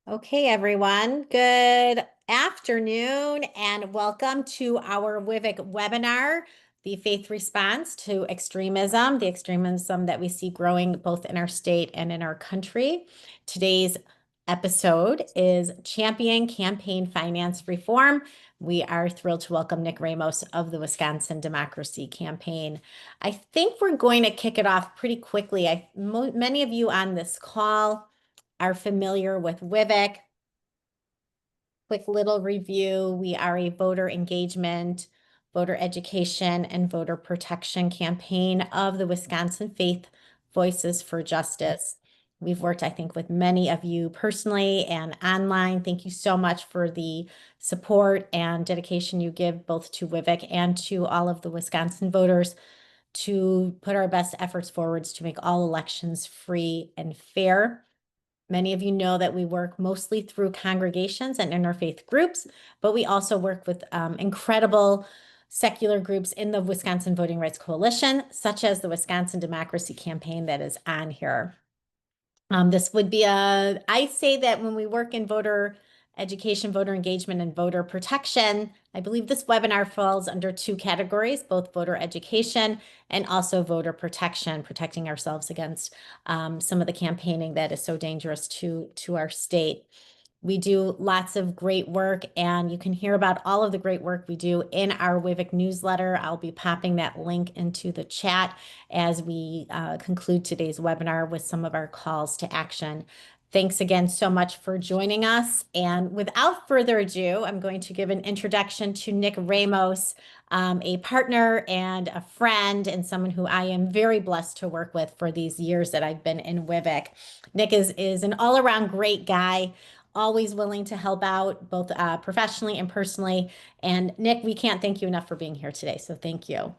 Okay, everyone. Good afternoon and welcome to our WIVEC webinar, The Faith Response to Extremism, the extremism that we see growing both in our state and in our country. Today's episode is Champion Campaign Finance Reform. We are thrilled to welcome Nick Ramos of the Wisconsin Democracy Campaign. I think we're going to kick it off pretty quickly. Many of you on this call are familiar with WIVEC. Quick little review. We are a voter engagement, voter education, and voter protection campaign of the Wisconsin Faith Voices for Justice. We've worked, I think, with many of you personally and online. Thank you so much for the support and dedication you give both to WIVEC and to all of the Wisconsin voters to put our best efforts forwards to make all elections free and fair. Many of you know that we work mostly through congregations and interfaith groups, but we also work with incredible secular groups in the Wisconsin Voting Rights Coalition, such as the Wisconsin Democracy Campaign that is on here. This would be I say that when we work in voter education, voter engagement, and voter protection, I believe this webinar falls under two categories, both voter education and also voter protection, protecting ourselves against some of the campaigning that is so dangerous to our state. We do lots of great work, and you can hear about all of the great work we do in our WIVEC newsletter. I'll be popping that link into the chat as we conclude today's webinar with some of our calls to action. Thanks again so much for joining us. And without further ado, I'm going to give an introduction to Nick Ramos, a partner and a friend, and someone who I am very blessed to work with for these years that I've been in WIVEC. Nick is an all-around great guy, always willing to help out both professionally and personally. And Nick, we can't thank you enough for being here today. So thank you.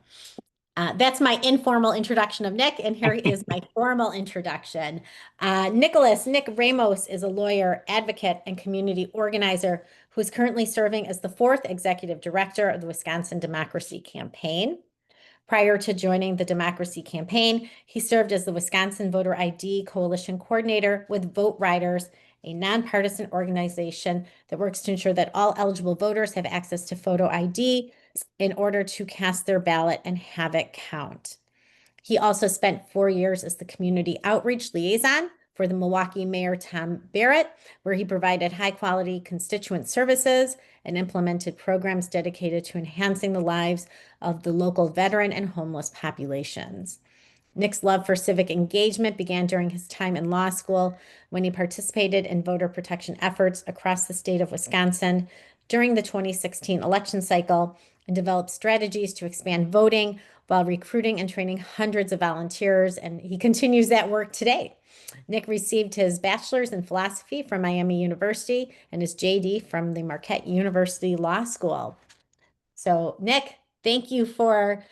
That's my informal introduction of Nick, and here is my formal introduction. Nick Ramos is a lawyer, advocate, and community organizer who is currently serving as the fourth executive director of the Wisconsin Democracy Campaign. Prior to joining the Democracy Campaign, he served as the Wisconsin Voter ID Coalition Coordinator with Vote Riders, a nonpartisan organization that works to ensure that all eligible voters have access to photo ID in order to cast their ballot and have it count. He also spent 4 years as the community outreach liaison for the Milwaukee Mayor Tom Barrett, where he provided high-quality constituent services and implemented programs dedicated to enhancing the lives of the local veteran and homeless populations. Nick's love for civic engagement began during his time in law school when he participated in voter protection efforts across the state of Wisconsin during the 2016 election cycle and developed strategies to expand voting while recruiting and training hundreds of volunteers. And he continues that work today. Nick received his bachelor's in philosophy from Miami University and his JD from the Marquette University Law School. So, Nick, thank you for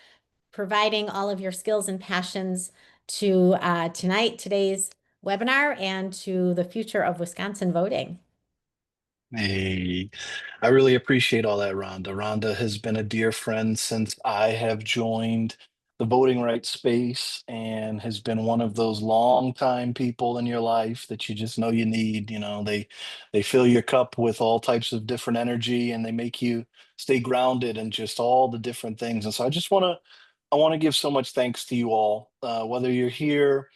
providing all of your skills and passions to today's webinar and to the future of Wisconsin voting. Hey, I really appreciate all that, Rhonda. Rhonda has been a dear friend since I have joined the voting rights space and has been one of those longtime people in your life that you just know you need. They fill your cup with all types of different energy and they make you stay grounded and just all the different things. And so I want to give so much thanks to you all, whether you're here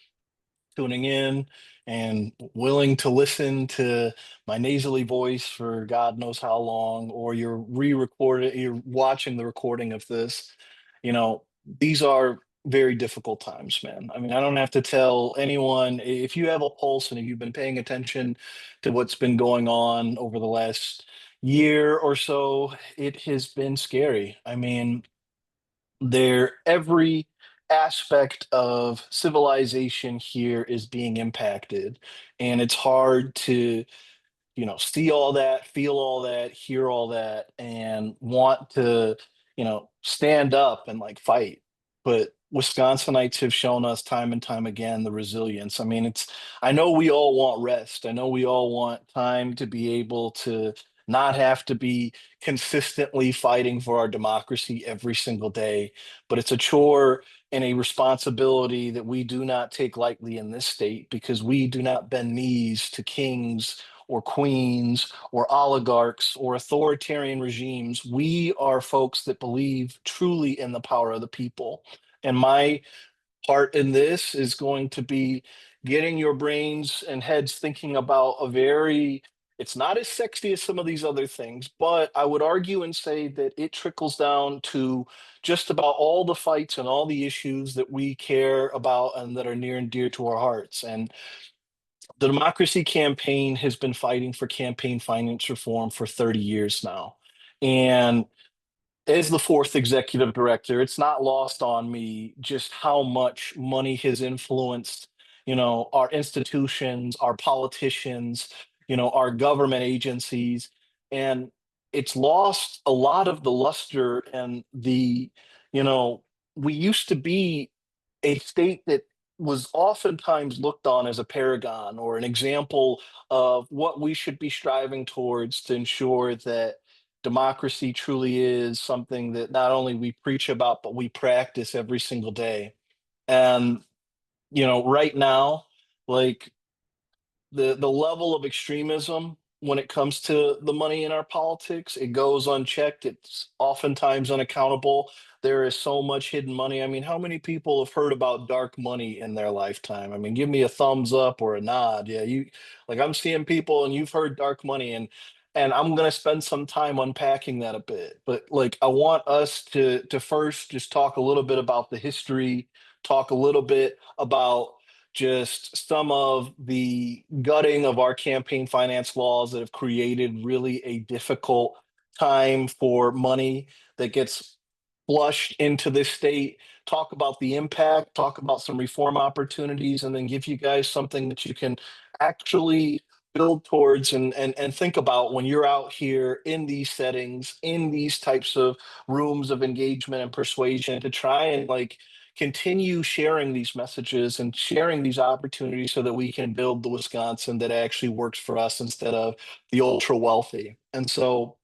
tuning in and willing to listen to my nasally voice for God knows how long, or you're watching the recording of this. These are very difficult times, man. I mean, I don't have to tell anyone if you have a pulse and if you've been paying attention to what's been going on over the last year or so, it has been scary. I mean, every aspect of civilization here is being impacted, and it's hard to see all that, feel all that, hear all that, and want to stand up and like fight. But Wisconsinites have shown us time and time again the resilience. I mean, I know we all want rest. I know we all want time to be able to not have to be consistently fighting for our democracy every single day, but it's a chore and a responsibility that we do not take lightly in this state because we do not bend knees to kings or queens or oligarchs or authoritarian regimes. We are folks that believe truly in the power of the people. And my part in this is going to be getting your brains and heads thinking about a very, it's not as sexy as some of these other things, but I would argue and say that it trickles down to just about all the fights and all the issues that we care about and that are near and dear to our hearts. And the Democracy Campaign has been fighting for campaign finance reform for 30 years now. And as the fourth executive director, it's not lost on me just how much money has influenced, our institutions, our politicians, our government agencies, and it's lost a lot of the luster and you know, we used to be a state that was oftentimes looked on as a paragon or an example of what we should be striving towards to ensure that democracy truly is something that not only we preach about, but we practice every single day. And, right now, like the level of extremism when it comes to the money in our politics, it goes unchecked. It's oftentimes unaccountable. There is so much hidden money. I mean, how many people have heard about dark money in their lifetime? I mean, give me a thumbs up or a nod. Yeah, like I'm seeing people and you've heard dark money, and I'm going to spend some time unpacking that a bit. But like I want us to first just talk a little bit about the history, talk a little bit about just some of the gutting of our campaign finance laws that have created really a difficult time for money that gets flushed into this state, talk about the impact, talk about some reform opportunities, and then give you guys something that you can actually build towards and think about when you're out here in these settings, in these types of rooms of engagement and persuasion to try and like continue sharing these messages and sharing these opportunities so that we can build the Wisconsin that actually works for us instead of the ultra wealthy. And so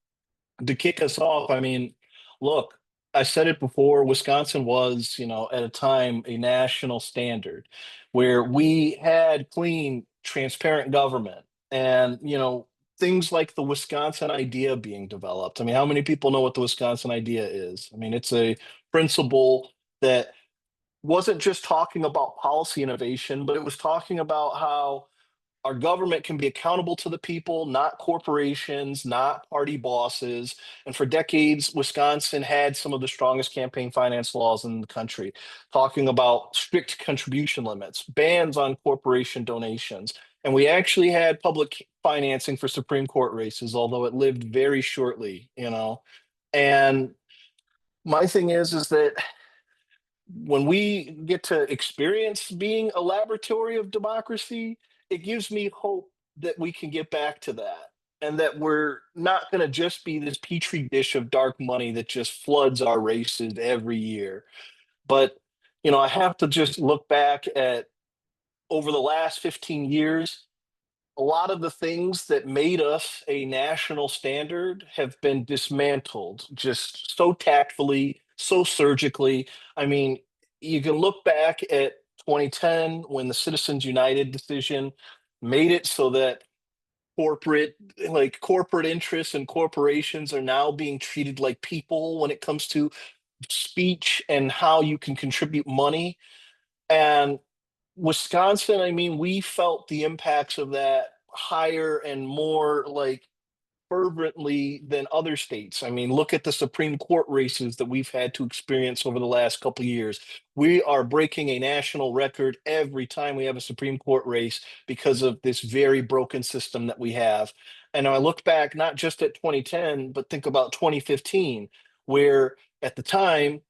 to kick us off, I mean, look, I said it before, Wisconsin was, at a time a national standard where we had clean, transparent government and, things like the Wisconsin idea being developed. I mean, how many people know what the Wisconsin idea is? I mean, it's a principle that wasn't just talking about policy innovation, but it was talking about how our government can be accountable to the people, not corporations, not party bosses. And for decades, Wisconsin had some of the strongest campaign finance laws in the country, talking about strict contribution limits, bans on corporation donations. And we actually had public financing for Supreme Court races, although it lived very shortly. And my thing is that when we get to experience being a laboratory of democracy, it gives me hope that we can get back to that and that we're not going to just be this petri dish of dark money that just floods our races every year. But, I have to just look back at over the last 15 years, a lot of the things that made us a national standard have been dismantled just so tactfully, so surgically. I mean, you can look back at 2010 when the Citizens United decision made it so that corporate interests and corporations are now being treated like people when it comes to speech and how you can contribute money. And Wisconsin, I mean, we felt the impacts of that higher and more like fervently than other states. I mean, look at the Supreme Court races that we've had to experience over the last couple of years. We are breaking a national record every time we have a Supreme Court race because of this very broken system that we have. And I look back not just at 2010, but think about 2015, where at the time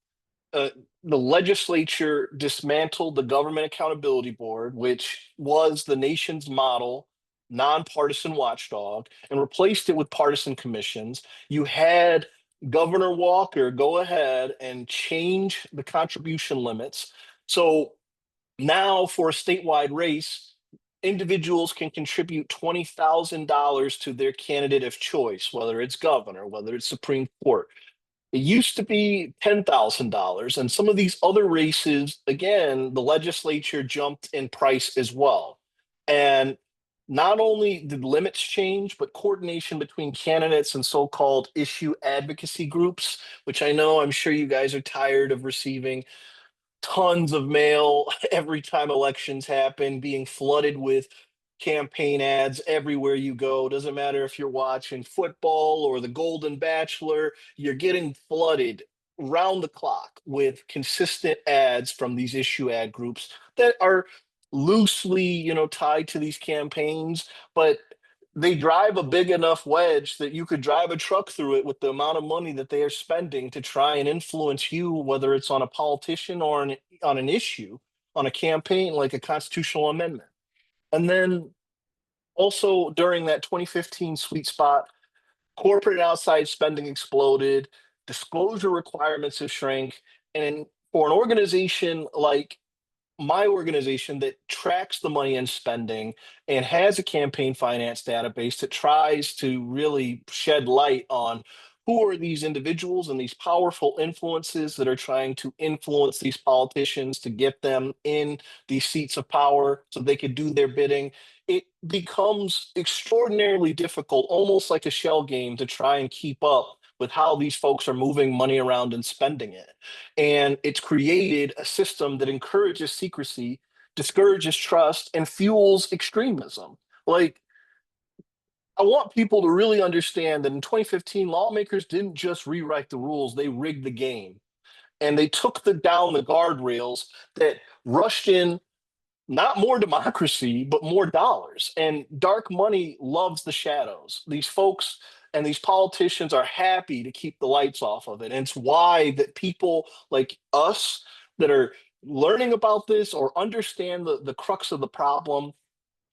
uh, the legislature dismantled the Government Accountability Board, which was the nation's model nonpartisan watchdog, and replaced it with partisan commissions. You had Governor Walker go ahead and change the contribution limits. So now, for a statewide race, individuals can contribute $20,000 to their candidate of choice, whether it's governor, whether it's Supreme Court. It used to be $10,000. And some of these other races, again, the legislature jumped in price as well. And not only did limits change, but coordination between candidates and so-called issue advocacy groups, which I know I'm sure you guys are tired of receiving tons of mail every time elections happen, being flooded with campaign ads everywhere you go. Doesn't matter if you're watching football or The Golden Bachelor, you're getting flooded round the clock with consistent ads from these issue ad groups that are loosely, tied to these campaigns, but they drive a big enough wedge that you could drive a truck through it with the amount of money that they are spending to try and influence you, whether it's on a politician or on an issue, on a campaign like a constitutional amendment. And then also during that 2015 sweet spot, corporate outside spending exploded, disclosure requirements have shrank, and for an organization like my organization that tracks the money and spending and has a campaign finance database that tries to really shed light on who are these individuals and these powerful influences that are trying to influence these politicians to get them in these seats of power so they could do their bidding. It becomes extraordinarily difficult, almost like a shell game, to try and keep up with how these folks are moving money around and spending it. And it's created a system that encourages secrecy, discourages trust, and fuels extremism. Like, I want people to really understand that in 2015, lawmakers didn't just rewrite the rules, they rigged the game. And they took down the guardrails that rushed in not more democracy, but more dollars. And dark money loves the shadows. These folks and these politicians are happy to keep the lights off of it. And it's why that people like us that are learning about this or understand the crux of the problem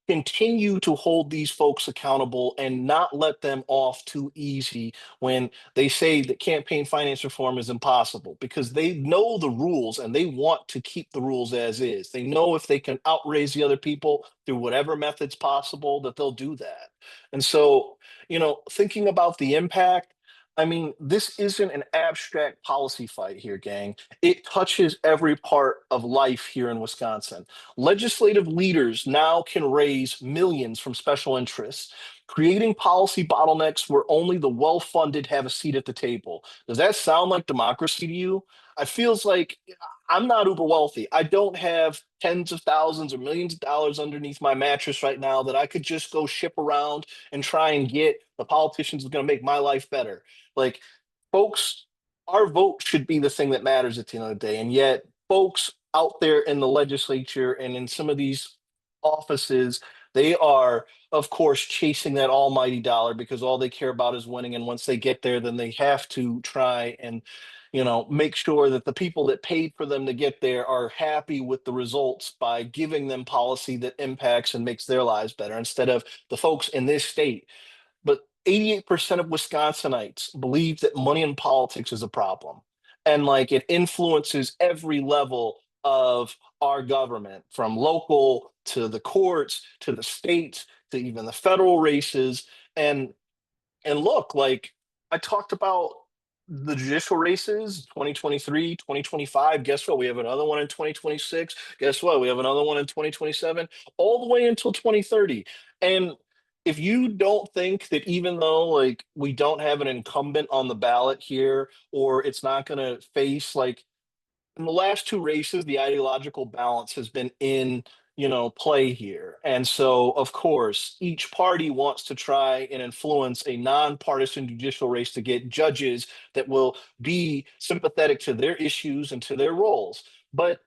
continue to hold these folks accountable and not let them off too easy when they say that campaign finance reform is impossible, because they know the rules and they want to keep the rules as is. They know if they can outraise the other people through whatever methods possible that they'll do that. And so, thinking about the impact, I mean, this isn't an abstract policy fight here, gang. It touches every part of life here in Wisconsin. Legislative leaders now can raise millions from special interests, creating policy bottlenecks where only the well-funded have a seat at the table. Does that sound like democracy to you? I feels like I'm not uber wealthy. I don't have tens of thousands or millions of dollars underneath my mattress right now that I could just go ship around and try and get the politicians who's going to make my life better. Like, folks, our vote should be the thing that matters at the end of the day. And yet, folks out there in the legislature and in some of these offices, they are, of course, chasing that almighty dollar because all they care about is winning. And once they get there, then they have to try and, make sure that the people that paid for them to get there are happy with the results by giving them policy that impacts and makes their lives better instead of the folks in this state. But 88% of Wisconsinites believe that money in politics is a problem. And like it influences every level of our government, from local to the courts to the states to even the federal races. And and look, like I talked about the judicial races, 2023, 2025. Guess what? We have another one in 2026. Guess what? We have another one in 2027, all the way until 2030. And if you don't think that even though like we don't have an incumbent on the ballot here, or it's not going to face like in the last two races, the ideological balance has been in, play here. And so, of course, each party wants to try and influence a nonpartisan judicial race to get judges that will be sympathetic to their issues and to their roles. But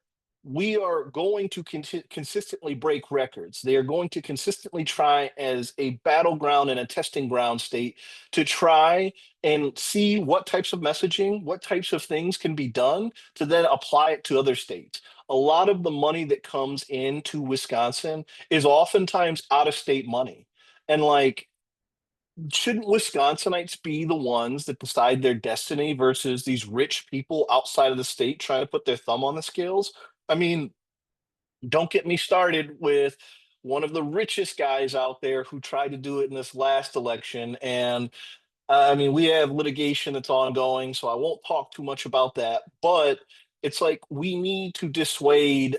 we are going to consistently break records. They are going to consistently try as a battleground and a testing ground state to try and see what types of messaging, what types of things can be done to then apply it to other states. A lot of the money that comes into Wisconsin is oftentimes out of state money. And like, shouldn't Wisconsinites be the ones that decide their destiny versus these rich people outside of the state trying to put their thumb on the scales? I mean, don't get me started with one of the richest guys out there who tried to do it in this last election. And I mean, we have litigation that's ongoing, so I won't talk too much about that. But it's like we need to dissuade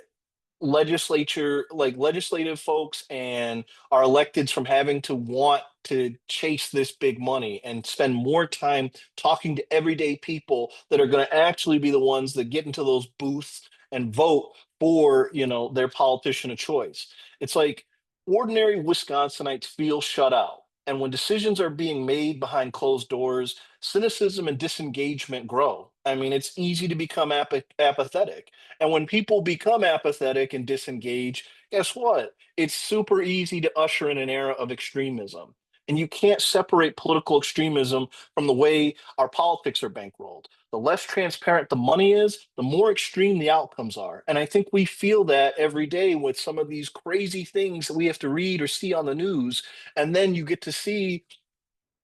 legislative folks and our electeds from having to want to chase this big money and spend more time talking to everyday people that are going to actually be the ones that get into those booths and vote for, their politician of choice. It's like ordinary Wisconsinites feel shut out. And when decisions are being made behind closed doors, cynicism and disengagement grow. I mean, it's easy to become apathetic. And when people become apathetic and disengage, guess what? It's super easy to usher in an era of extremism. And you can't separate political extremism from the way our politics are bankrolled. The less transparent the money is, the more extreme the outcomes are. And I think we feel that every day with some of these crazy things that we have to read or see on the news. And then you get to see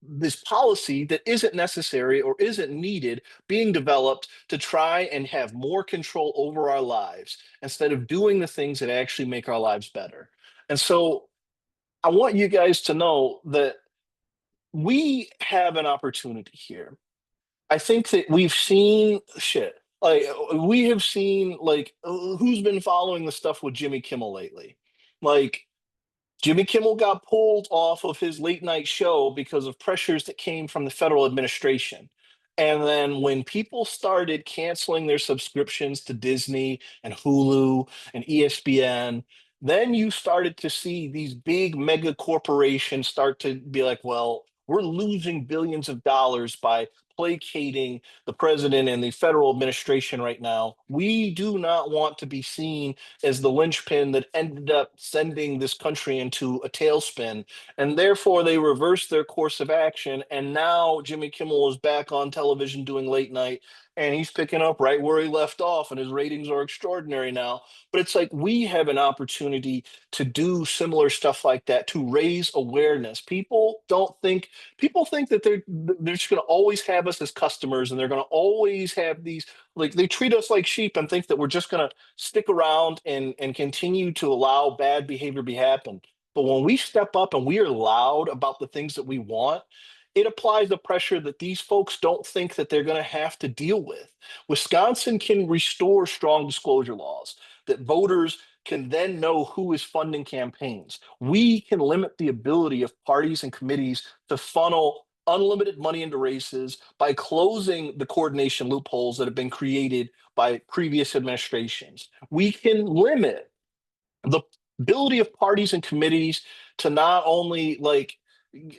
this policy that isn't necessary or isn't needed being developed to try and have more control over our lives instead of doing the things that actually make our lives better. And so I want you guys to know that we have an opportunity here. I think that we've seen shit. Like we have seen who's been following the stuff with Jimmy Kimmel lately? Like Jimmy Kimmel got pulled off of his late night show because of pressures that came from the federal administration. And then when people started canceling their subscriptions to Disney and Hulu and ESPN, then you started to see these big mega corporations start to be like, well, we're losing billions of dollars by placating the president and the federal administration right now. We do not want to be seen as the linchpin that ended up sending this country into a tailspin. And therefore, they reversed their course of action. And now Jimmy Kimmel is back on television doing late night. And he's picking up right where he left off, and his ratings are extraordinary now. But it's like we have an opportunity to do similar stuff like that to raise awareness. People think that they're just going to always have us as customers, and they're going to always have these like they treat us like sheep and think that we're just going to stick around and continue to allow bad behavior be happen. But when we step up and we are loud about the things that we want, it applies the pressure that these folks don't think that they're going to have to deal with. Wisconsin can restore strong disclosure laws that voters can then know who is funding campaigns. We can limit the ability of parties and committees to funnel unlimited money into races by closing the coordination loopholes that have been created by previous administrations. We can limit the ability of parties and committees to not only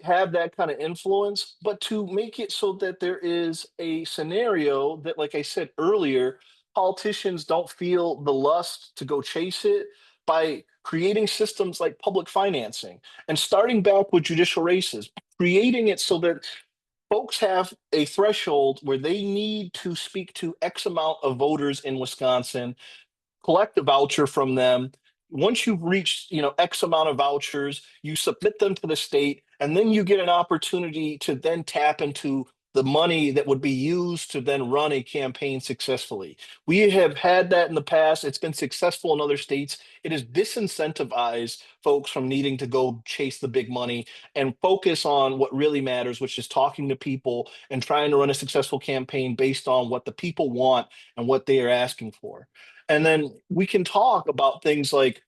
have that kind of influence, but to make it so that there is a scenario that, like I said earlier, politicians don't feel the lust to go chase it by creating systems like public financing and starting back with judicial races, creating it so that folks have a threshold where they need to speak to X amount of voters in Wisconsin, collect a voucher from them. Once you've reached, X amount of vouchers, you submit them to the state, and then you get an opportunity to then tap into the money that would be used to then run a campaign successfully. We have had that in the past. It's been successful in other states. It has disincentivized folks from needing to go chase the big money and focus on what really matters, which is talking to people and trying to run a successful campaign based on what the people want and what they are asking for. And then we can talk about things like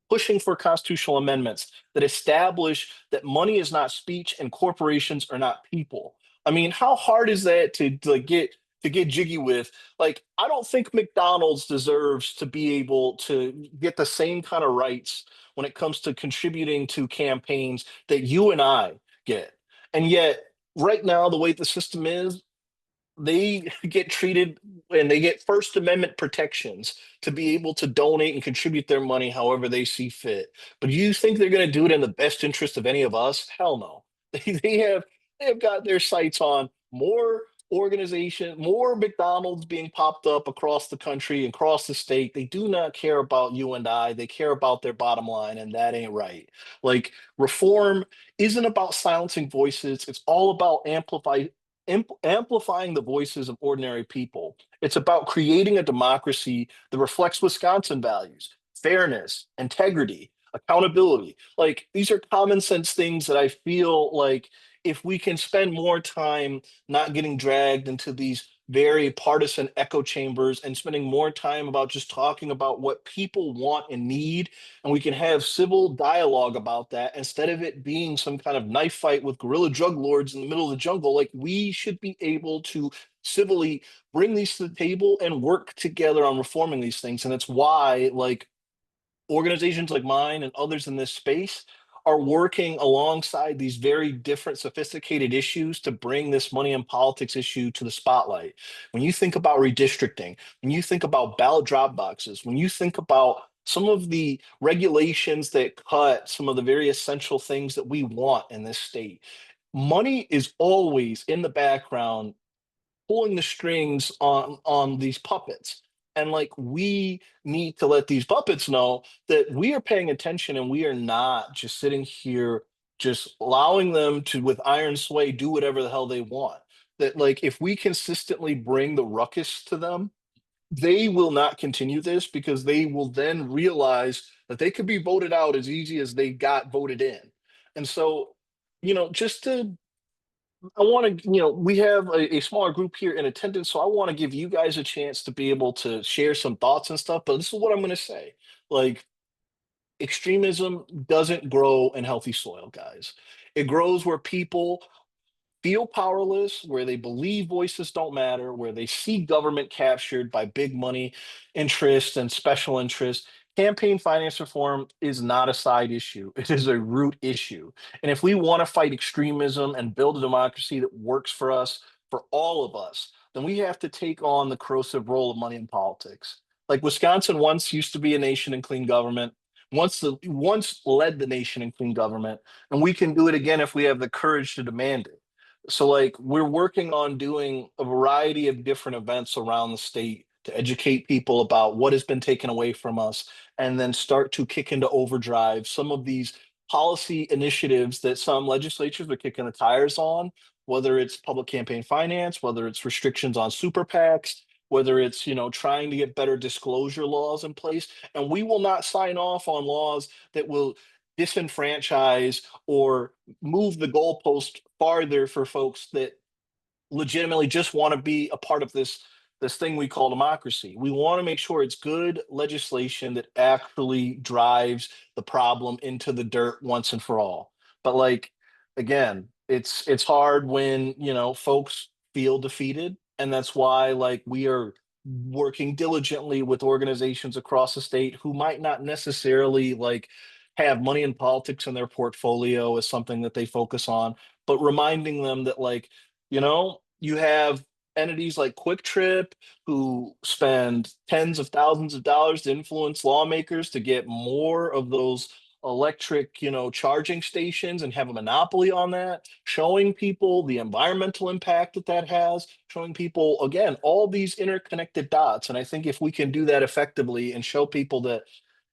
pushing for constitutional amendments that establish that money is not speech and corporations are not people. I mean, how hard is that to get jiggy with? Like, I don't think McDonald's deserves to be able to get the same kind of rights when it comes to contributing to campaigns that you and I get. And yet, right now, the way the system is, they get treated and they get First Amendment protections to be able to donate and contribute their money however they see fit. But do you think they're going to do it in the best interest of any of us? Hell no. They have got their sights on more organization, more McDonald's being popped up across the country and across the state. They do not care about you and I. They care about their bottom line, and that ain't right. Like reform isn't about silencing voices. It's all about amplifying the voices of ordinary people. It's about creating a democracy that reflects Wisconsin values, fairness, integrity, accountability. Like these are common sense things that I feel like if we can spend more time not getting dragged into these very partisan echo chambers and spending more time about just talking about what people want and need, and we can have civil dialogue about that instead of it being some kind of knife fight with guerrilla drug lords in the middle of the jungle. Like, we should be able to civilly bring these to the table and work together on reforming these things. And it's why, like, organizations like mine and others in this space are working alongside these very different, sophisticated issues to bring this money and politics issue to the spotlight. When you think about redistricting, when you think about ballot drop boxes, when you think about some of the regulations that cut some of the very essential things that we want in this state, money is always in the background pulling the strings on these puppets. And like, we need to let these puppets know that we are paying attention, and we are not just sitting here just allowing them to, with iron sway, do whatever the hell they want. That, like, if we consistently bring the ruckus to them, they will not continue this, because they will then realize that they could be voted out as easy as they got voted in. And so, just to I want to, we have a smaller group here in attendance, so I want to give you guys a chance to be able to share some thoughts and stuff. But this is what I'm going to say. Like, extremism doesn't grow in healthy soil, guys. It grows where people feel powerless, where they believe voices don't matter, where they see government captured by big money interests and special interests. Campaign finance reform is not a side issue, it is a root issue. And if we want to fight extremism and build a democracy that works for us, for all of us, then we have to take on the corrosive role of money in politics. Like, Wisconsin once used to be a nation in clean government, once led the nation in clean government, and we can do it again if we have the courage to demand it. So, like, we're working on doing a variety of different events around the state to educate people about what has been taken away from us, and then start to kick into overdrive some of these policy initiatives that some legislatures are kicking the tires on, whether it's public campaign finance, whether it's restrictions on super PACs, whether it's, trying to get better disclosure laws in place. And we will not sign off on laws that will disenfranchise or move the goalpost farther for folks that legitimately just want to be a part of this thing we call democracy. We want to make sure it's good legislation that actually drives the problem into the dirt once and for all. But, like, again, it's hard when, folks feel defeated, and that's why, like, we are working diligently with organizations across the state who might not necessarily, like, have money in politics in their portfolio as something that they focus on, but reminding them that, like, you have entities like Quick Trip who spend tens of thousands of dollars to influence lawmakers to get more of those electric, charging stations, and have a monopoly on that, showing people the environmental impact that that has, showing people, again, all these interconnected dots. And I think if we can do that effectively and show people that,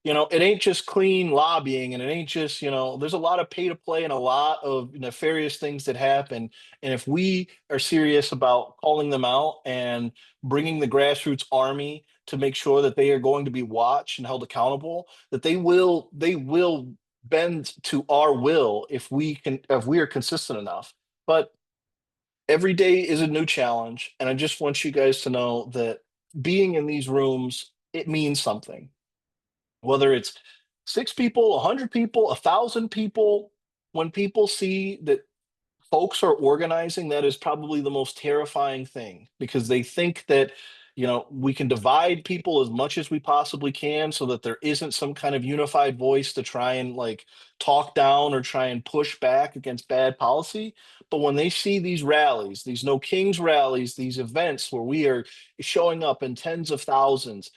it ain't just clean lobbying, and it ain't just, there's a lot of pay to play and a lot of nefarious things that happen. And if we are serious about calling them out and bringing the grassroots army to make sure that they are going to be watched and held accountable, that they will bend to our will if we are consistent enough. But every day is a new challenge, and I just want you guys to know that being in these rooms, it means something, whether it's 6 people, 100 people, 1,000 people. When people see that folks are organizing, that is probably the most terrifying thing, because they think that, we can divide people as much as we possibly can so that there isn't some kind of unified voice to try and, like, talk down or try and push back against bad policy. But when they see these rallies, these No Kings rallies, these events where we are showing up in tens of thousands,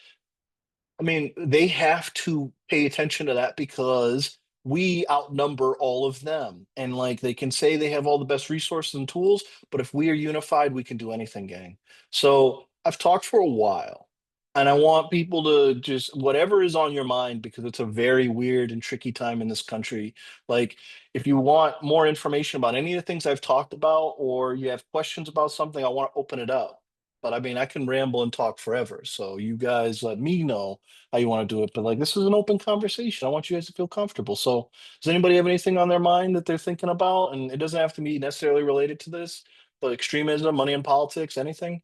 I mean, they have to pay attention to that, because we outnumber all of them. And, like, they can say they have all the best resources and tools, but if we are unified, we can do anything, gang. So I've talked for a while, and I want people to just, whatever is on your mind, because it's a very weird and tricky time in this country. Like, if you want more information about any of the things I've talked about, or you have questions about something, I want to open it up. But I mean, I can ramble and talk forever. So you guys let me know how you want to do it. But, like, this is an open conversation. I want you guys to feel comfortable. So does anybody have anything on their mind that they're thinking about? And it doesn't have to be necessarily related to this, but extremism, money in politics, anything?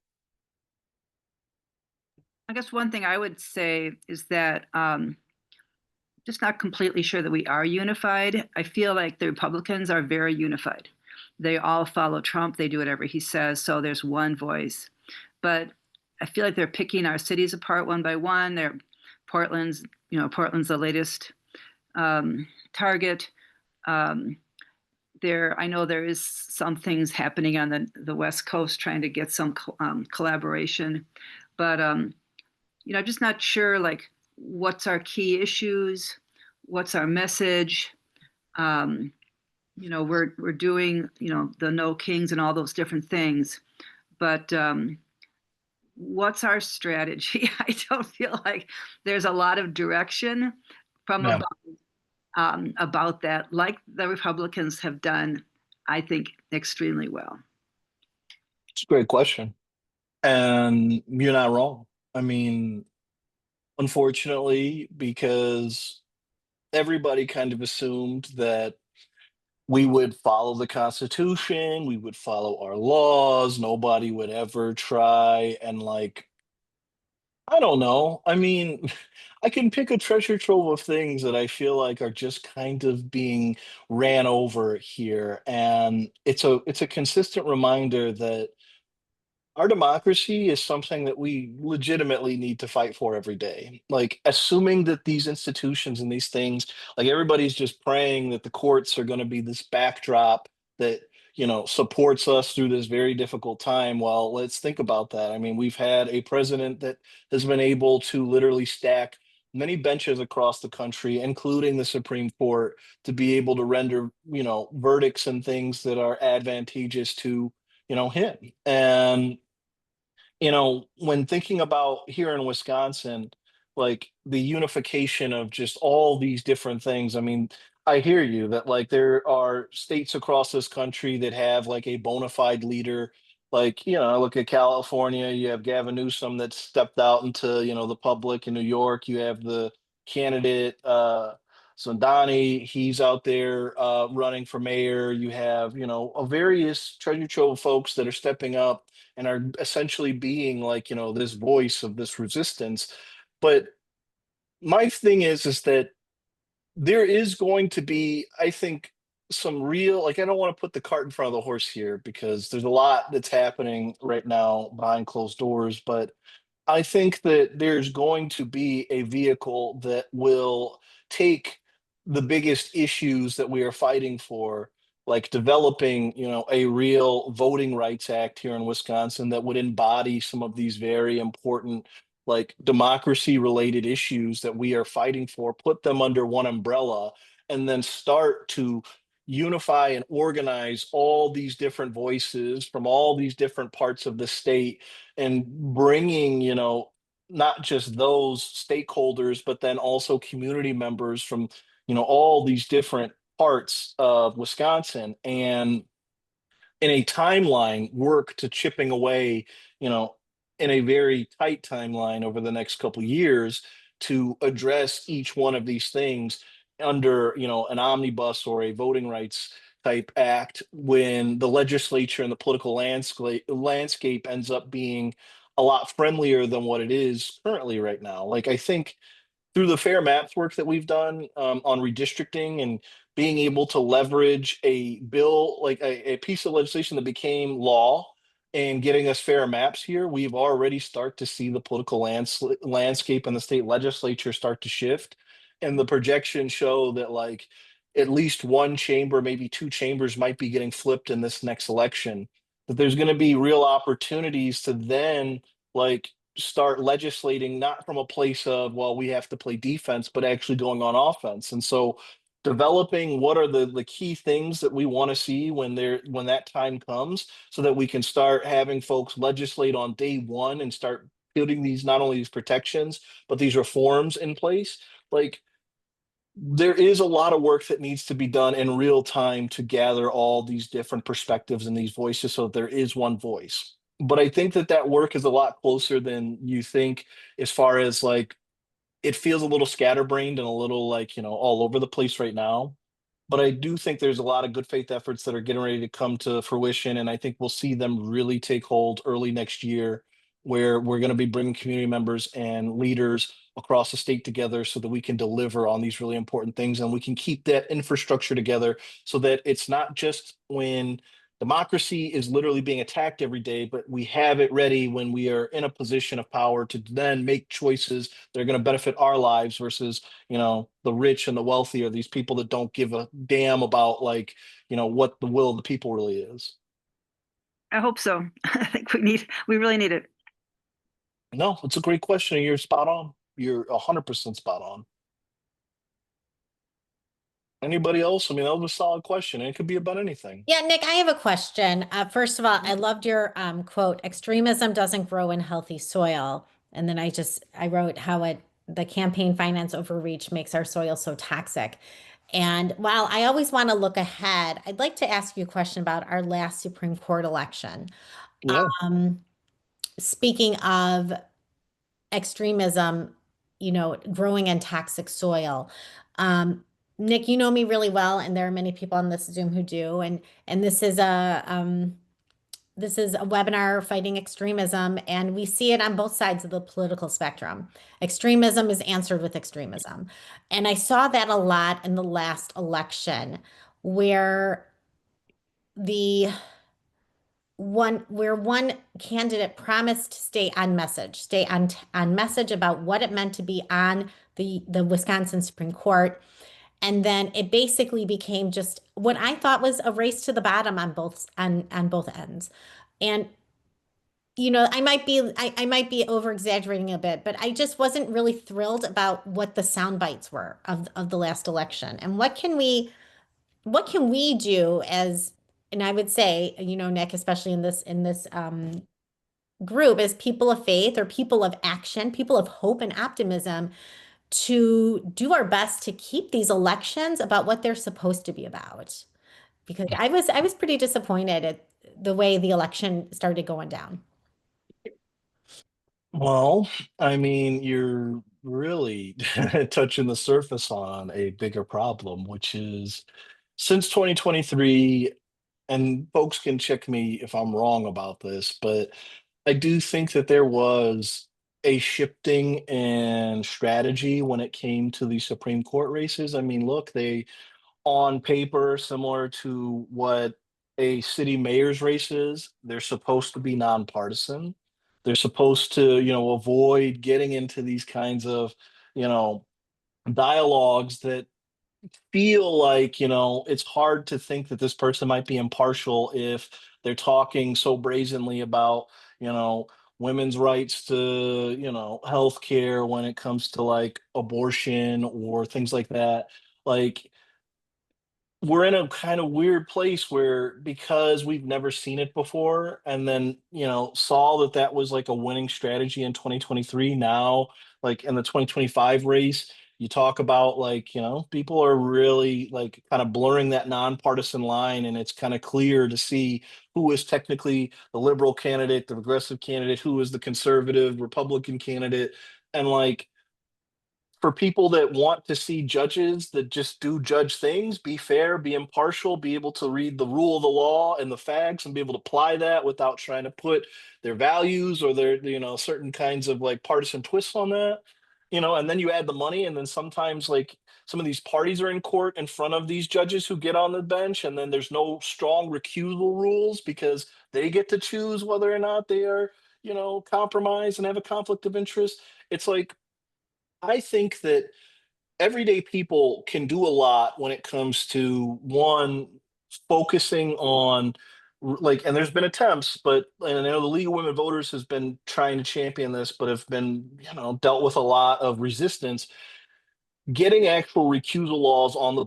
I guess one thing I would say is that just not completely sure that we are unified. I feel like the Republicans are very unified. They all follow Trump. They do whatever he says. So there's one voice. But I feel like they're picking our cities apart one by one. They're Portland's, Portland's the latest target. Um, I know there is some things happening on the West Coast trying to get some collaboration, but just not sure like what's our key issues, what's our message. Um, we're doing the No Kings and all those different things, but what's our strategy? I don't feel like there's a lot of direction from Yeah, about that, like the Republicans have done, I think, extremely well. it's a great question. And you're not wrong. I mean, unfortunately, because everybody kind of assumed that we would follow the Constitution, we would follow our laws, nobody would ever try and like, I don't know. I mean, I can pick a treasure trove of things that I feel like are just kind of being ran over here. And it's a consistent reminder that our democracy is something that we legitimately need to fight for every day. Like, assuming that these institutions and these things, like everybody's just praying that the courts are going to be this backdrop that, supports us through this very difficult time. Well, let's think about that. I mean, we've had a president that has been able to literally stack many benches across the country, including the Supreme Court, to be able to render, verdicts and things that are advantageous to, him. And when thinking about here in Wisconsin, like the unification of just all these different things, I mean, I hear you that like there are states across this country that have like a bona fide leader. Like, I look at California, you have Gavin Newsom that stepped out into, the public. In New York, you have the candidate, Sundani, he's out there running for mayor. You have, a various treasure trove of folks that are stepping up and are essentially being like, this voice of this resistance. But my thing is that there is going to be, I think, some real, like, I don't want to put the cart in front of the horse here because there's a lot that's happening right now behind closed doors. But I think that there's going to be a vehicle that will take the biggest issues that we are fighting for, like developing, a real voting rights act here in Wisconsin that would embody some of these very important, like democracy related issues that we are fighting for, put them under one umbrella, and then start to unify and organize all these different voices from all these different parts of the state and bringing, not just those stakeholders, but then also community members from, all these different parts of Wisconsin. And in a timeline, work to chipping away, you know, in a very tight timeline over the next couple of years to address each one of these things under, an omnibus or a voting rights type act when the legislature and the political landscape ends up being a lot friendlier than what it is currently right now. Like, I think through the fair maps work that we've done on redistricting and being able to leverage a bill, like a piece of legislation that became law and getting us fair maps here, we've already start to see the political landscape and the state legislature start to shift. And the projections show that like at least one chamber, maybe two chambers might be getting flipped in this next election. That there's going to be real opportunities to then like start legislating not from a place of, well, we have to play defense, but actually going on offense. And so developing what are the key things that we want to see when that time comes so that we can start having folks legislate on day one and start building these not only these protections but these reforms in place. Like, there is a lot of work that needs to be done in real time to gather all these different perspectives and these voices so that there is one voice. But I think that that work is a lot closer than you think, as far as like it feels a little scatterbrained and a little like, all over the place right now. But I do think there's a lot of good faith efforts that are getting ready to come to fruition. And I think we'll see them really take hold early next year where we're going to be bringing community members and leaders across the state together so that we can deliver on these really important things and we can keep that infrastructure together so that it's not just when democracy is literally being attacked every day, but we have it ready when we are in a position of power to then make choices that are going to benefit our lives versus, the rich and the wealthy, or these people that don't give a damn about, like, what the will of the people really is. I hope so. I think we really need it. No, it's a great question, and you're spot on. You're 100% spot on. Anybody else? I mean, that was a solid question, and it could be about anything. Yeah, Nick, I have a question. First of all, I loved your quote, extremism doesn't grow in healthy soil. And then I wrote how the campaign finance overreach makes our soil so toxic. And while I always want to look ahead, I'd like to ask you a question about our last Supreme Court election. Yeah. Speaking of extremism, growing in toxic soil. Nick, you know me really well, and there are many people on this Zoom who do. And this is a webinar fighting extremism, and we see it on both sides of the political spectrum. Extremism is answered with extremism. And I saw that a lot in the last election, where the one candidate promised to stay on message about what it meant to be on the Wisconsin Supreme Court. And then it basically became just what I thought was a race to the bottom on both ends. And I might be over exaggerating a bit, but I just wasn't really thrilled about what the sound bites were of the last election. And what can we do as, and I would say, Nick, especially in this group, as people of faith or people of action, people of hope and optimism, to do our best to keep these elections about what they're supposed to be about. Because I was pretty disappointed at the way the election started going down. Well, I mean, you're really touching the surface on a bigger problem, which is since 2023, and folks can check me if I'm wrong about this, but I do think that there was a shifting in strategy when it came to the Supreme Court races. I mean, look, they on paper, similar to what a city mayor's race is, they're supposed to be nonpartisan. They're supposed to, avoid getting into these kinds of, you know, dialogues that feel like, it's hard to think that this person might be impartial if they're talking so brazenly about, you know, women's rights to, health care when it comes to like abortion or things like that. Like, we're in a kind of weird place where, because we've never seen it before and then saw that that was like a winning strategy in 2023, now like in the 2025 race, you talk about like, people are really like kind of blurring that nonpartisan line, and it's kind of clear to see who is technically the liberal candidate, the progressive candidate, who is the conservative Republican candidate. And like, for people that want to see judges that just do judge things, be fair, be impartial, be able to read the rule of the law and the facts and be able to apply that without trying to put their values or their, certain kinds of like partisan twists on that, and then you add the money, and then sometimes like some of these parties are in court in front of these judges who get on the bench, and then there's no strong recusal rules because they get to choose whether or not they are, compromised and have a conflict of interest. It's like, I think that everyday people can do a lot when it comes to one, focusing on like, and there's been attempts, but and I know the League of Women Voters has been trying to champion this, but have been, dealt with a lot of resistance. Getting actual recusal laws on the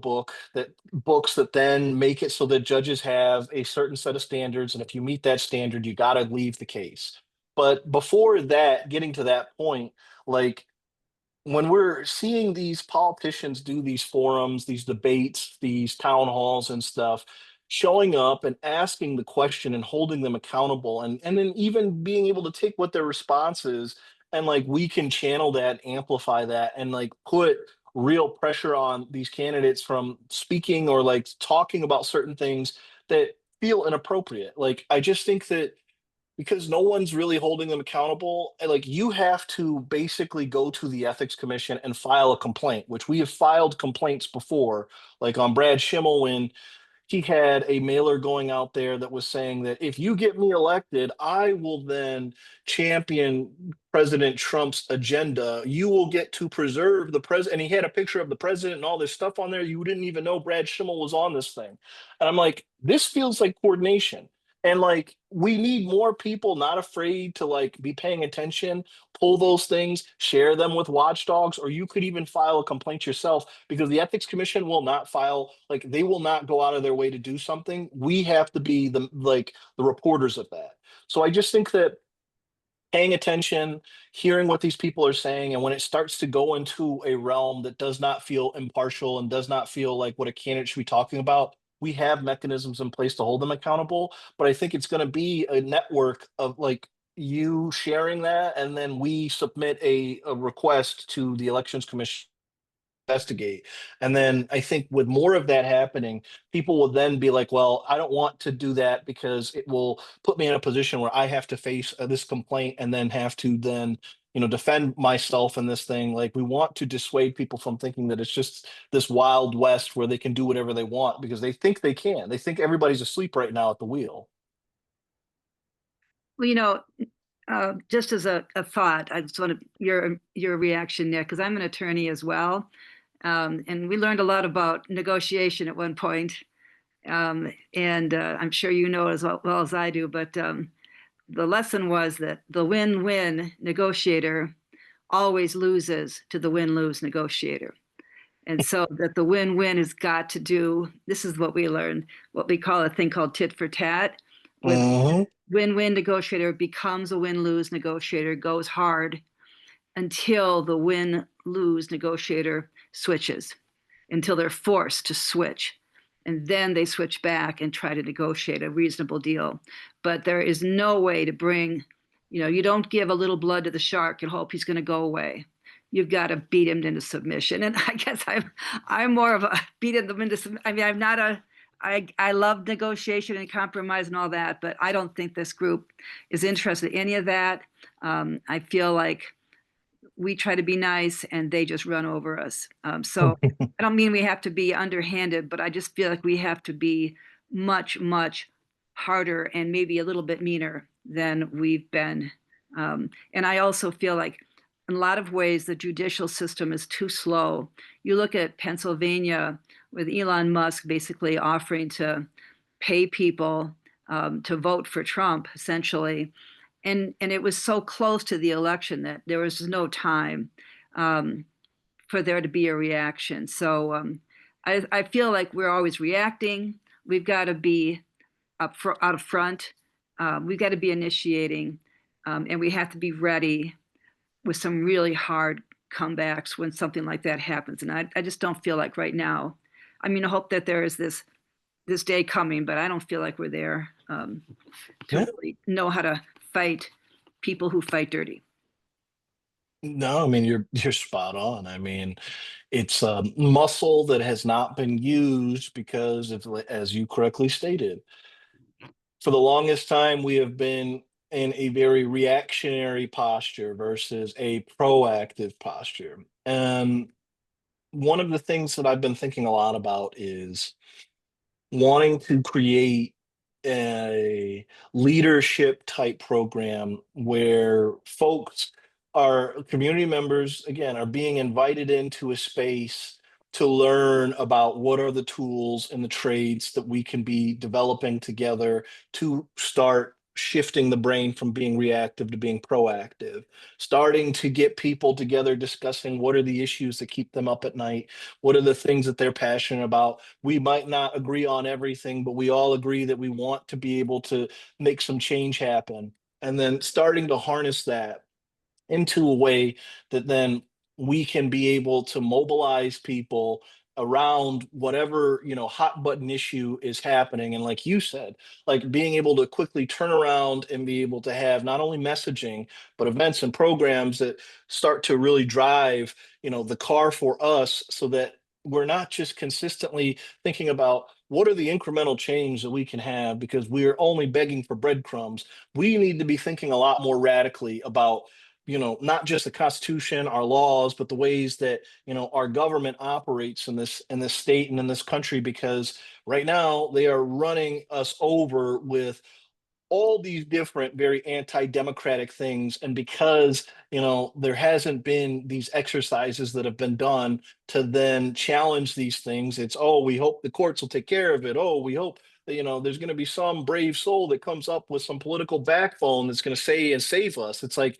books that then make it so that judges have a certain set of standards, and if you meet that standard, you got to leave the case. But before that, getting to that point, like, when we're seeing these politicians do these forums, these debates, these town halls and stuff, showing up and asking the question and holding them accountable, and then even being able to take what their response is, and like we can channel that, amplify that, and like put real pressure on these candidates from speaking or like talking about certain things that feel inappropriate. Like, I just think that because no one's really holding them accountable. And like, you have to basically go to the ethics commission and file a complaint, which we have filed complaints before, like on Brad Schimmel when he had a mailer going out there that was saying that if you get me elected, I will then champion President Trump's agenda. You will get to preserve the president. And he had a picture of the president and all this stuff on there. You didn't even know Brad Schimmel was on this thing. And I'm like, this feels like coordination. And like, we need more people not afraid to like be paying attention, pull those things, share them with watchdogs, or you could even file a complaint yourself, because the ethics commission will not file, like, they will not go out of their way to do something. We have to be the reporters of that. So I just think that paying attention, hearing what these people are saying, and when it starts to go into a realm that does not feel impartial and does not feel like what a candidate should be talking about, we have mechanisms in place to hold them accountable. But I think it's going to be a network of like you sharing that, and then we submit a request to the elections commission investigate. And then I think with more of that happening, people will then be like, well, I don't want to do that because it will put me in a position where I have to face this complaint and then have to then, defend myself in this thing. Like, we want to dissuade people from thinking that it's just this wild west where they can do whatever they want because they think they can. They think everybody's asleep right now at the wheel. Well, just as a thought, I just want your reaction, Nick, because I'm an attorney as well. And we learned a lot about negotiation at one point. And I'm sure you know as well as I do, but the lesson was that the win-win negotiator always loses to the win-lose negotiator. And so that the win-win has got to do, this is what we learned, what we call a thing called tit for tat. With win-win negotiator becomes a win-lose negotiator, goes hard until the win-lose negotiator switches, until they're forced to switch. And then they switch back and try to negotiate a reasonable deal. But there is no way to bring, you don't give a little blood to the shark and hope he's going to go away. You've got to beat him into submission. And I guess I'm more of a beat him into submission. I mean, I'm not a, I love negotiation and compromise and all that, but I don't think this group is interested in any of that. I feel like we try to be nice and they just run over us. So I don't mean we have to be underhanded, but I just feel like we have to be much, much harder and maybe a little bit meaner than we've been. And I also feel like in a lot of ways, the judicial system is too slow. You look at Pennsylvania with Elon Musk basically offering to pay people to vote for Trump, essentially. And it was so close to the election that there was no time for there to be a reaction. So I feel like we're always reacting. We've got to be out front. We've got to be initiating, and we have to be ready with some really hard comebacks when something like that happens. And I just don't feel like right now. I mean, I hope that there is this day coming, but I don't feel like we're there to really know how to fight people who fight dirty. No, I mean, you're spot on. I mean, it's a muscle that has not been used because of, as you correctly stated, for the longest time we have been in a very reactionary posture versus a proactive posture. And one of the things that I've been thinking a lot about is wanting to create a leadership type program where folks are community members, again, are being invited into a space to learn about what are the tools and the trades that we can be developing together to start shifting the brain from being reactive to being proactive, starting to get people together discussing what are the issues that keep them up at night, what are the things that they're passionate about. We might not agree on everything, but we all agree that we want to be able to make some change happen. And then starting to harness that into a way that then we can be able to mobilize people around whatever hot button issue is happening. And like you said, like being able to quickly turn around and be able to have not only messaging but events and programs that start to really drive the car for us, so that we're not just consistently thinking about what are the incremental change that we can have? Because we're only begging for breadcrumbs. We need to be thinking a lot more radically about, not just the Constitution, our laws, but the ways that, our government operates in this state and in this country, because right now they are running us over with all these different very anti-democratic things. And because there hasn't been these exercises that have been done to then challenge these things, it's, oh, we hope the courts will take care of it. Oh, we hope that there's going to be some brave soul that comes up with some political backbone that's going to say and save us. It's like,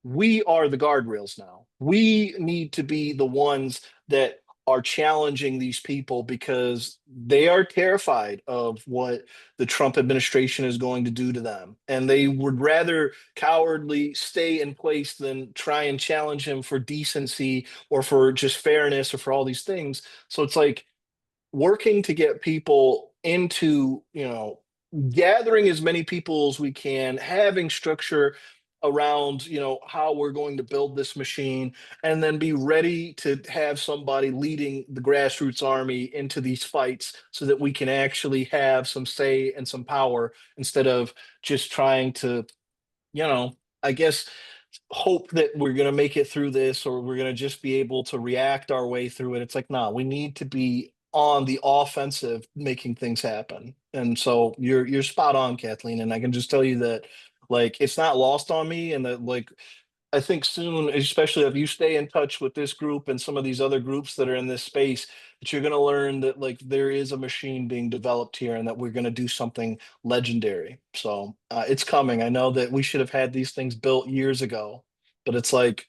we are the guardrails now. We need to be the ones that are challenging these people, because they are terrified of what the Trump administration is going to do to them. And they would rather cowardly stay in place than try and challenge him for decency or for just fairness or for all these things. So it's like, working to get people into, gathering as many people as we can, having structure around, how we're going to build this machine, and then be ready to have somebody leading the grassroots army into these fights so that we can actually have some say and some power, instead of just trying to, I guess, hope that we're going to make it through this, or we're going to just be able to react our way through it. It's like, nah, we need to be on the offensive, making things happen. And so you're spot on, Kathleen. And I can just tell you that, like, it's not lost on me, and that, like, I think soon, especially if you stay in touch with this group and some of these other groups that are in this space, that you're going to learn that, like, there is a machine being developed here, and that we're going to do something legendary. So it's coming. I know that we should have had these things built years ago, but it's like,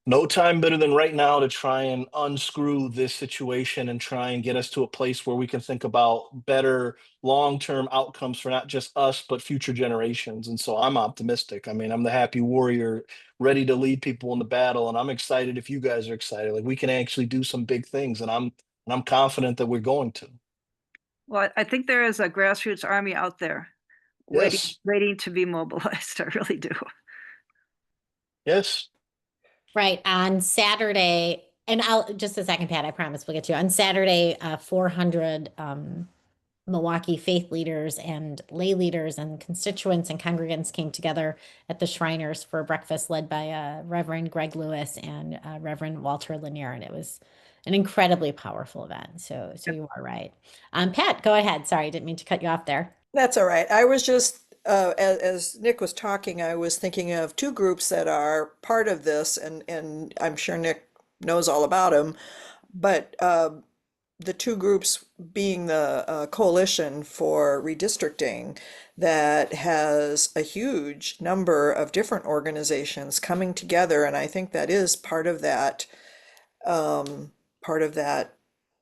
no time better than right now to try and unscrew this situation and try and get us to a place where we can think about better long-term outcomes for not just us, but future generations. And so I'm optimistic. I mean, I'm the happy warrior ready to lead people in the battle. And I'm excited if you guys are excited. Like, we can actually do some big things. And I'm confident that we're going to. Well, I think there is a grassroots army out there Yes. waiting to be mobilized. I really do. Yes. Right. On Saturday, and I'll just a second, Pat, I promise we'll get to you. On Saturday, 400 Milwaukee faith leaders and lay leaders and constituents and congregants came together at the Shriners for a breakfast led by Reverend Greg Lewis and Reverend Walter Lanier. And it was an incredibly powerful event. So you are right. Pat, go ahead. Sorry, didn't mean to cut you off there. That's all right. I was just, as Nick was talking, I was thinking of two groups that are part of this, and I'm sure Nick knows all about them. But the two groups being the Coalition for Redistricting, that has a huge number of different organizations coming together, and I think that is part of that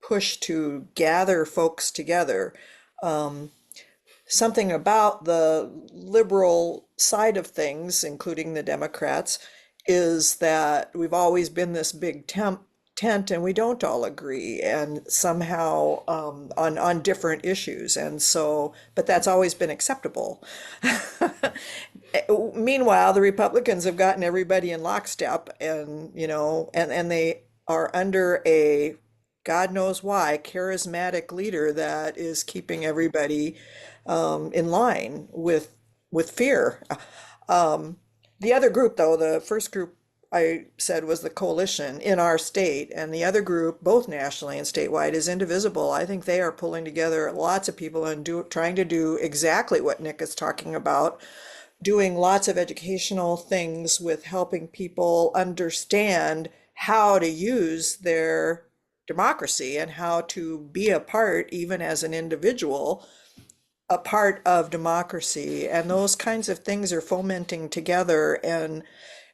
push to gather folks together. Something about the liberal side of things, including the Democrats, is that we've always been this big tent and we don't all agree, and somehow on different issues. And so, but that's always been acceptable. Meanwhile, the Republicans have gotten everybody in lockstep, and and they are under a, God knows why, charismatic leader that is keeping everybody in line with fear. The other group, though, the first group I said was the Coalition in our state, and the other group, both nationally and statewide, is Indivisible. I think they are pulling together lots of people and trying to do exactly what Nick is talking about, doing lots of educational things with helping people understand how to use their democracy and how to be a part, even as an individual, a part of democracy. And those kinds of things are fomenting together and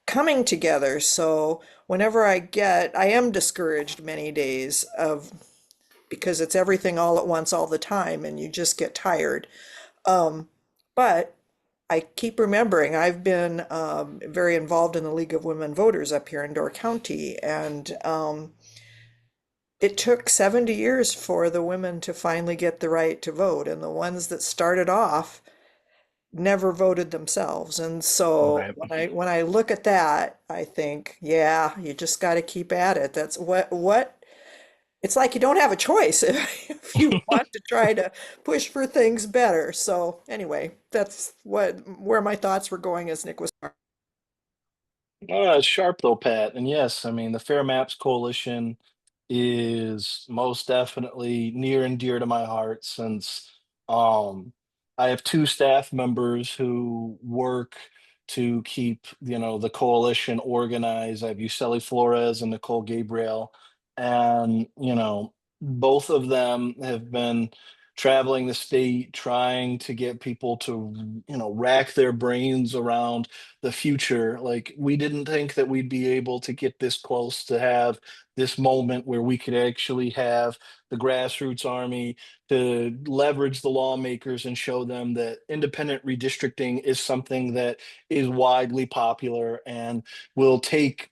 coming together. So whenever I am discouraged many days because it's everything all at once all the time, and you just get tired. But I keep remembering I've been very involved in the League of Women Voters up here in Door County, and it took 70 years for the women to finally get the right to vote, and the ones that started off never voted themselves. And so Right. when I look at that, I think, yeah, you just got to keep at it. That's what it's like you don't have a choice if you want to try to push for things better. So anyway, that's where my thoughts were going as Nick was talking. It's sharp though, Pat. And yes, I mean, the Fair Maps Coalition is most definitely near and dear to my heart since um, I have two staff members who work to keep, the coalition organized. I have Yuseli Flores and Nicole Gabriel. And, both of them have been traveling the state trying to get people to, rack their brains around the future. Like we didn't think that we'd be able to get this close to have this moment where we could actually have the grassroots army to leverage the lawmakers and show them that independent redistricting is something that is widely popular and will take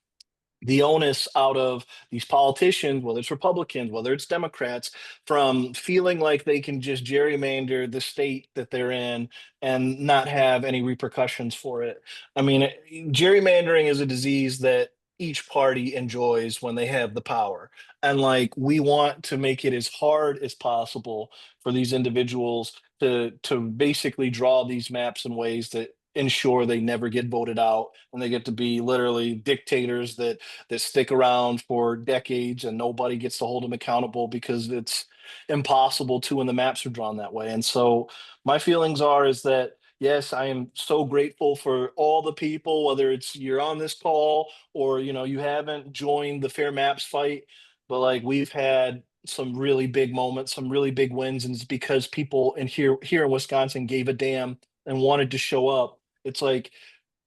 the onus out of these politicians, whether it's Republicans, whether it's Democrats, from feeling like they can just gerrymander the state that they're in and not have any repercussions for it. I mean, gerrymandering is a disease that each party enjoys when they have the power. And like we want to make it as hard as possible for these individuals to basically draw these maps in ways that ensure they never get voted out and they get to be literally dictators that stick around for decades and nobody gets to hold them accountable because it's impossible to when the maps are drawn that way. And so my feelings are is that yes, I am so grateful for all the people, whether it's you're on this call or you haven't joined the Fair Maps fight, but like we've had some really big moments, some really big wins, and it's because people in here in Wisconsin gave a damn and wanted to show up. It's like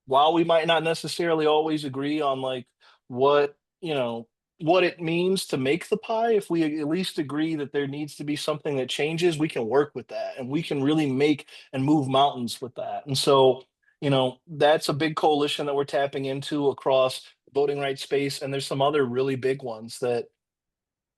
while we might not necessarily always agree on like what what it means to make the pie, if we at least agree that there needs to be something that changes, we can work with that and we can really make and move mountains with that. And so that's a big coalition that we're tapping into across the voting rights space, and there's some other really big ones that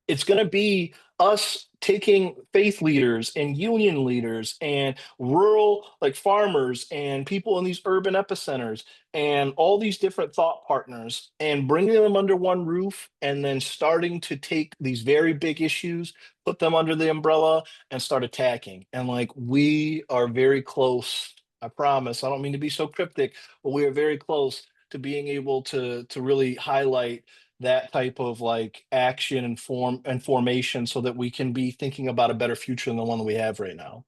it's going to be us taking faith leaders and union leaders and rural like farmers and people in these urban epicenters and all these different thought partners and bringing them under one roof and then starting to take these very big issues, put them under the umbrella and start attacking. And like we are very close, I promise. I don't mean to be so cryptic, but we are very close to being able to really highlight that type of like action and formation so that we can be thinking about a better future than the one that we have right now.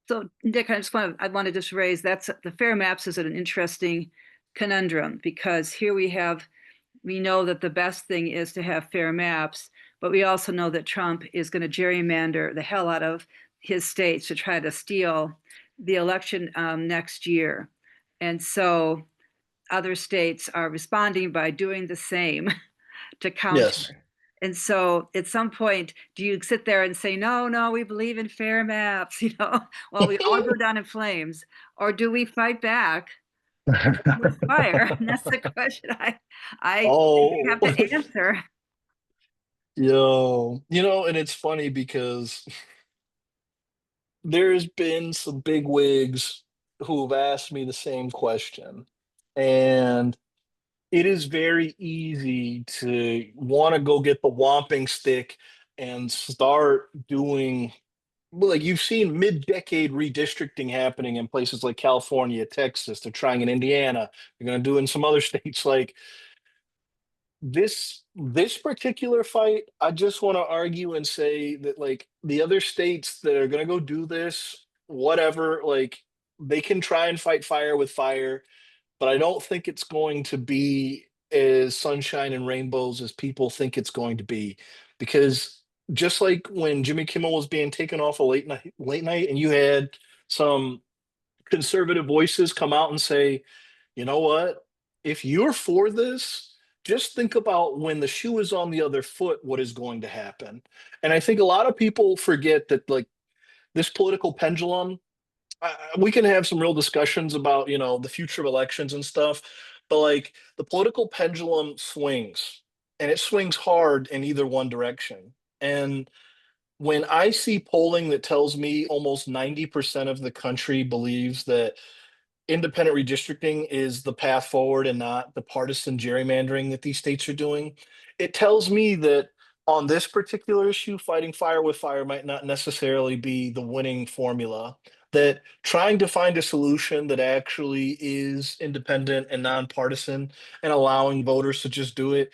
So Nick, I want to just raise that's the Fair Maps is an interesting conundrum because here we know that the best thing is to have fair maps, but we also know that Trump is going to gerrymander the hell out of his states to try to steal the election next year. And so other states are responding by doing the same to counter. Yes. And so at some point, do you sit there and say, no, we believe in fair maps, while we all go down in flames? Or do we fight back with fire? And that's the question I Oh, have to answer. and it's funny because there's been some big wigs who have asked me the same question. And it is very easy to want to go get the whomping stick and start doing like you've seen mid-decade redistricting happening in places like California, Texas. They're trying in Indiana. They're going to do it in some other states. Like this particular fight, I just want to argue and say that like the other states that are going to go do this, whatever, like they can try and fight fire with fire, but I don't think it's going to be as sunshine and rainbows as people think it's going to be. Because just like when Jimmy Kimmel was being taken off a late night, and you had some conservative voices come out and say, you know what? If you're for this, just think about when the shoe is on the other foot, what is going to happen. And I think a lot of people forget that like this political pendulum, we can have some real discussions about the future of elections and stuff, but like the political pendulum swings and it swings hard in either one direction. And when I see polling that tells me almost 90% of the country believes that independent redistricting is the path forward and not the partisan gerrymandering that these states are doing, it tells me that on this particular issue, fighting fire with fire might not necessarily be the winning formula. That trying to find a solution that actually is independent and nonpartisan and allowing voters to just do it,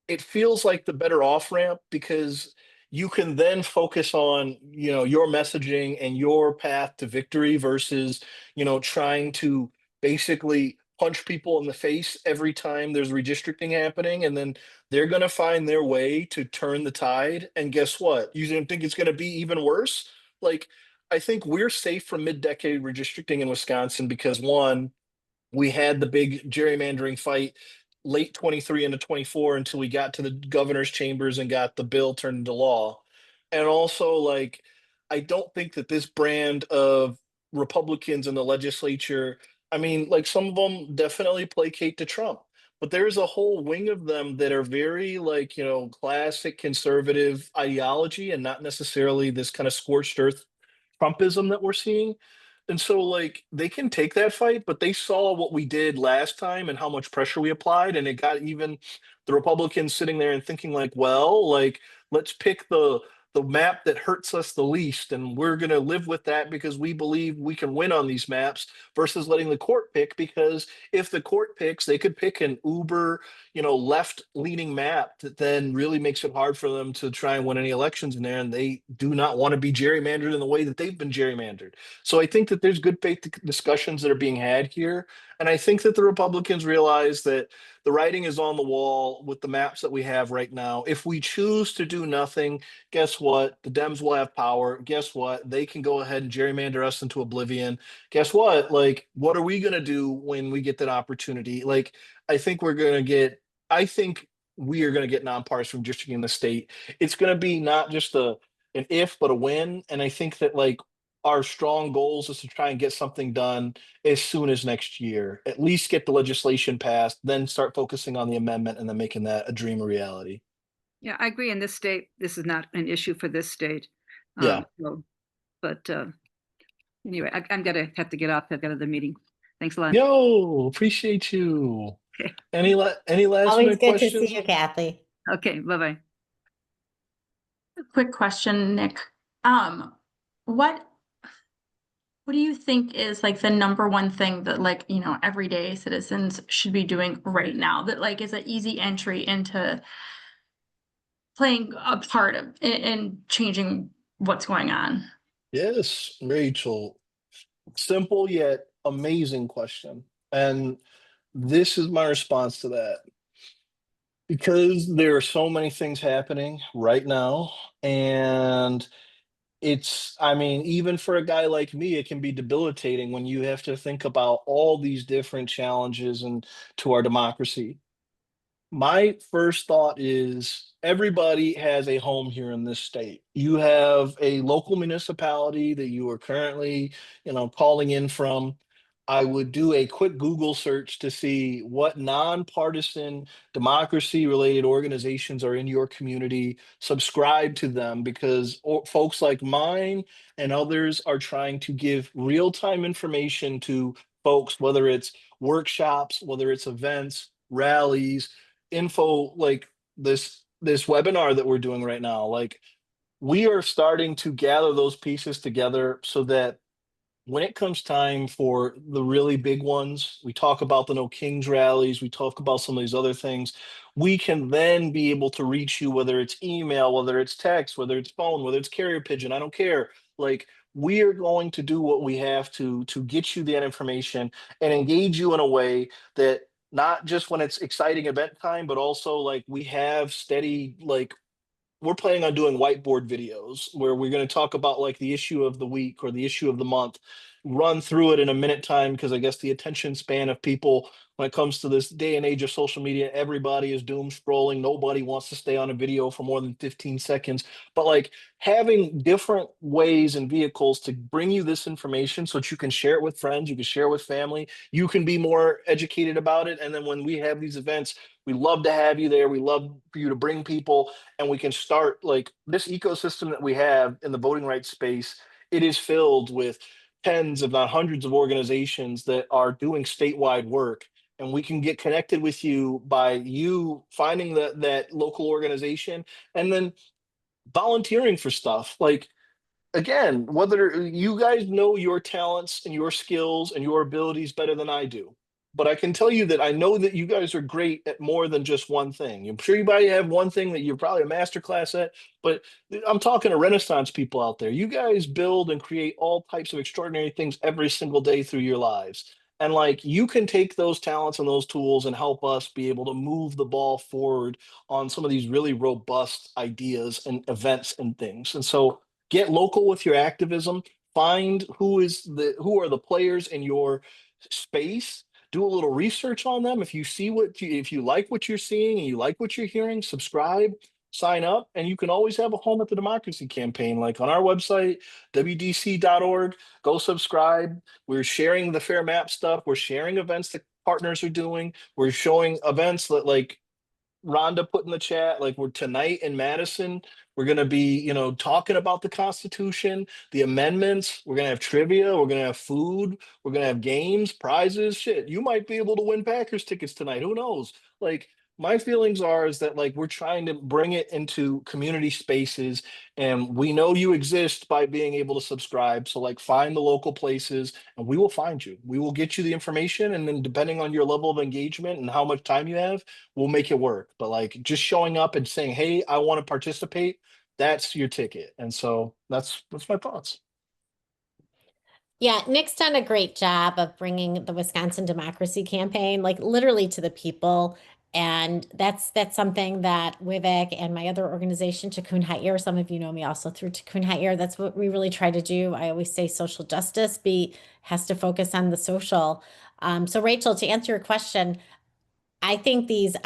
it feels like the better off ramp because you can then focus on, your messaging and your path to victory versus, trying to basically punch people in the face every time there's redistricting happening, and then they're going to find their way to turn the tide, and guess what, you didn't think it's going to be even worse. Like, I think we're safe from mid-decade redistricting in Wisconsin because, one, we had the big gerrymandering fight late 23 into 24 until we got to the governor's chambers and got the bill turned into law. And also, like, I don't think that this brand of Republicans in the legislature, I mean, like, some of them definitely placate to Trump, but there's a whole wing of them that are very, like, classic conservative ideology and not necessarily this kind of scorched earth Trumpism that we're seeing. And so, like, they can take that fight, but they saw what we did last time and how much pressure we applied, and it got even the Republicans sitting there and thinking, like, well, like, let's pick the map that hurts us the least, and we're going to live with that because we believe we can win on these maps versus letting the court pick. Because if the court picks, they could pick an uber, left-leaning map that then really makes it hard for them to try and win any elections in there, and they do not want to be gerrymandered in the way that they've been gerrymandered. So I think that there's good faith discussions that are being had here. And I think that the Republicans realize that the writing is on the wall with the maps that we have right now. If we choose to do nothing, guess what? The Dems will have power. Guess what? They can go ahead and gerrymander us into oblivion. Guess what? Like, what are we going to do when we get that opportunity? Like, I think I think we are going to get nonpartisan redistricting in the state. It's going to be not just an if, but a win. And I think that, like, our strong goals is to try and get something done as soon as next year, at least get the legislation passed, then start focusing on the amendment and then making that a dream a reality. Yeah, I agree. In this state, this is not an issue for this state. Yeah. But anyway, I'm gonna have to get off. I've got another meeting. Thanks a lot. Yo, appreciate you. Okay. Any last Always minute good to questions? see you, Kathy. Okay, bye-bye. Quick question, Nick. What do you think is like the number one thing that, like, everyday citizens should be doing right now that, like, is an easy entry into playing a part of in changing what's going on? Yes, Rachel. Simple yet amazing question. And this is my response to that. Because there are so many things happening right now, and I mean, even for a guy like me, it can be debilitating when you have to think about all these different challenges and to our democracy. My first thought is everybody has a home here in this state. You have a local municipality that you are currently, calling in from. I would do a quick Google search to see what nonpartisan democracy related organizations are in your community. Subscribe to them because folks like mine and others are trying to give real time information to folks, whether it's workshops, whether it's events, rallies, info, like this webinar that we're doing right now. Like, we are starting to gather those pieces together so that when it comes time for the really big ones, we talk about the No Kings rallies, we talk about some of these other things, we can then be able to reach you, whether it's email, whether it's text, whether it's phone, whether it's carrier pigeon, I don't care. Like, we are going to do what we have to get you that information and engage you in a way that not just when it's exciting event time, but also, like, we have steady, like, we're planning on doing whiteboard videos where we're going to talk about, like, the issue of the week or the issue of the month, run through it in a minute time, because I guess the attention span of people when it comes to this day and age of social media, everybody is doom scrolling. Nobody wants to stay on a video for more than 15 seconds. But, like, having different ways and vehicles to bring you this information so that you can share it with friends, you can share it with family, you can be more educated about it. And then when we have these events, we love to have you there. We love for you to bring people, and we can start, like, this ecosystem that we have in the voting rights space. It is filled with tens, if not hundreds, of organizations that are doing statewide work. and we can get connected with you by you finding that local organization and then volunteering for stuff. Like, again, whether you guys know your talents and your skills and your abilities better than I do. But I can tell you that I know that you guys are great at more than just one thing. I'm sure you probably have one thing that you're probably a master class at, but I'm talking to Renaissance people out there. You guys build and create all types of extraordinary things every single day through your lives. And like, you can take those talents and those tools and help us be able to move the ball forward on some of these really robust ideas and events and things. And so get local with your activism. Find who are the players in your space. Do a little research on them. If you see if you like what you're seeing and you like what you're hearing, subscribe, sign up, and you can always have a home at the Democracy Campaign, like on our website, wdc.org. Go subscribe. We're sharing the Fair Map stuff. We're sharing events that partners are doing. We're showing events that, like Rhonda put in the chat, like, we're tonight in Madison. We're going to be, talking about the Constitution, the amendments. We're going to have trivia. We're going to have food. We're going to have games, prizes. Shit, you might be able to win Packers tickets tonight. Who knows? Like, my feelings is that, like, we're trying to bring it into community spaces, and we know you exist by being able to subscribe. So, like, find the local places and we will find you. We will get you the information. And then, depending on your level of engagement and how much time you have, we'll make it work. But like, just showing up and saying, hey, I want to participate, that's your ticket. And so that's my thoughts. Yeah, Nick's done a great job of bringing the Wisconsin Democracy Campaign, like, literally to the people. And that's something that WIVEC and my other organization, Tikkun Ha'ir, some of you know me also through Tikkun Ha'ir, that's what we really try to do. I always say social justice has to focus on the social. So Rachel, to answer your question, I think these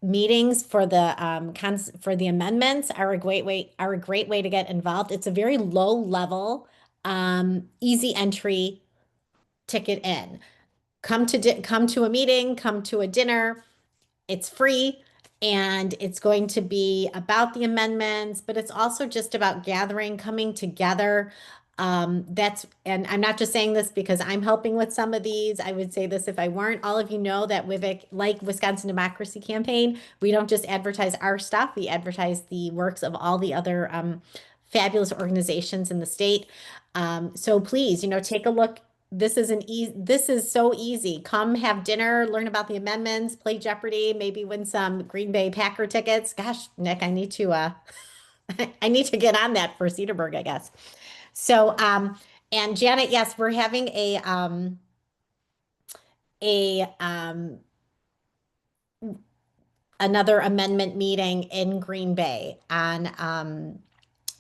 meetings for the amendments are a great way to get involved. It's a very low level, easy entry ticket in. Come to a meeting, come to a dinner. It's free, and it's going to be about the amendments, but it's also just about gathering, coming together. And I'm not just saying this because I'm helping with some of these. I would say this if I weren't. All of you know that WIVEC, like Wisconsin Democracy Campaign, we don't just advertise our stuff, we advertise the works of all the other fabulous organizations in the state. So please, take a look. This is so easy. Come have dinner, learn about the amendments, play Jeopardy, maybe win some Green Bay Packer tickets. Gosh, Nick, I need to I need to get on that for Cedarburg, I guess. So and Janet, yes, we're having another amendment meeting in Green Bay on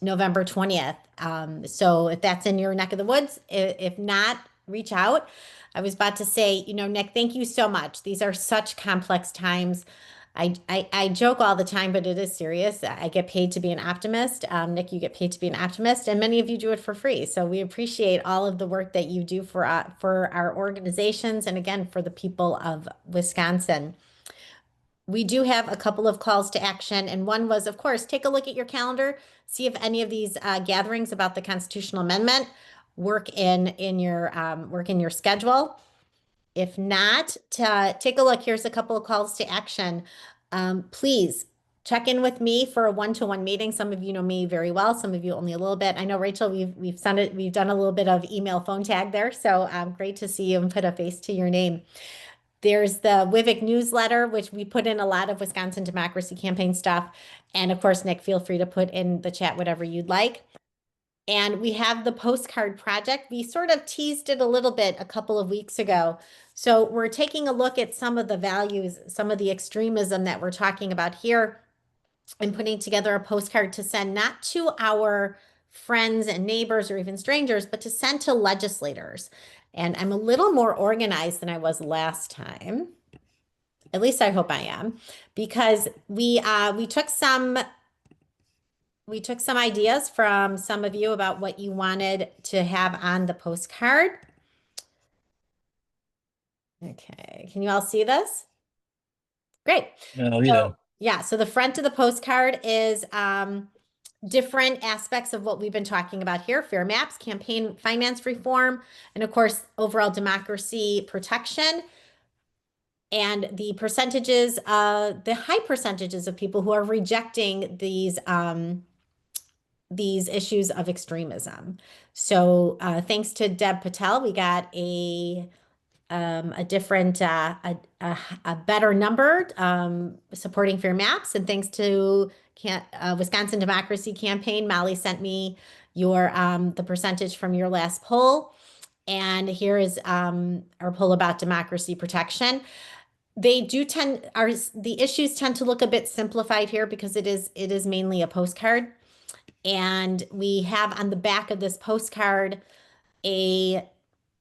November 20th. So if that's in your neck of the woods, if not, reach out. I was about to say, Nick, thank you so much. These are such complex times. I joke all the time, but it is serious. I get paid to be an optimist. Nick, you get paid to be an optimist, and many of you do it for free. So we appreciate all of the work that you do for our organizations, and again, for the people of Wisconsin. We do have a couple of calls to action, and one was, of course, take a look at your calendar, see if any of these gatherings about the constitutional amendment work in your schedule. If not, take a look. Here's a couple of calls to action. Please check in with me for a one-to-one meeting. Some of you know me very well. Some of you only a little bit. I know, Rachel, we've done a little bit of email phone tag there. So great to see you and put a face to your name. There's the WIVEC newsletter, which we put in a lot of Wisconsin Democracy Campaign stuff. And of course, Nick, feel free to put in the chat whatever you'd like. And we have the postcard project. We sort of teased it a little bit a couple of weeks ago. So we're taking a look at some of the values, some of the extremism that we're talking about here, and putting together a postcard to send not to our friends and neighbors or even strangers, but to send to legislators. And I'm a little more organized than I was last time. At least I hope I am, because we took some ideas from some of you about what you wanted to have on the postcard. Okay, can you all see this? Great. Yeah. So the front of the postcard is different aspects of what we've been talking about here: fair maps, campaign finance reform, and of course, overall democracy protection. And the percentages, the high percentages of people who are rejecting these issues of extremism. So thanks to Deb Patel, we got a different, a better number supporting fair maps. And thanks to Wisconsin Democracy Campaign, Molly sent me your the percentage from your last poll. And here is our poll about democracy protection. They do tend, the issues tend to look a bit simplified here because it is mainly a postcard. And we have on the back of this postcard a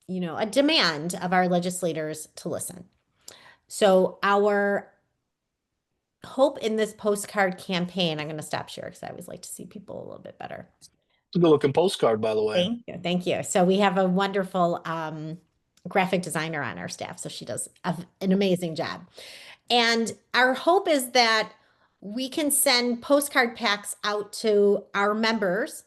demand of our legislators to listen. So our hope in this postcard campaign, I'm going to stop share because I always like to see people a little bit better. It's a good looking postcard, by the way. Thank you. Thank you. So we have a wonderful graphic designer on our staff. So she does an amazing job. And our hope is that we can send postcard packs out to our members,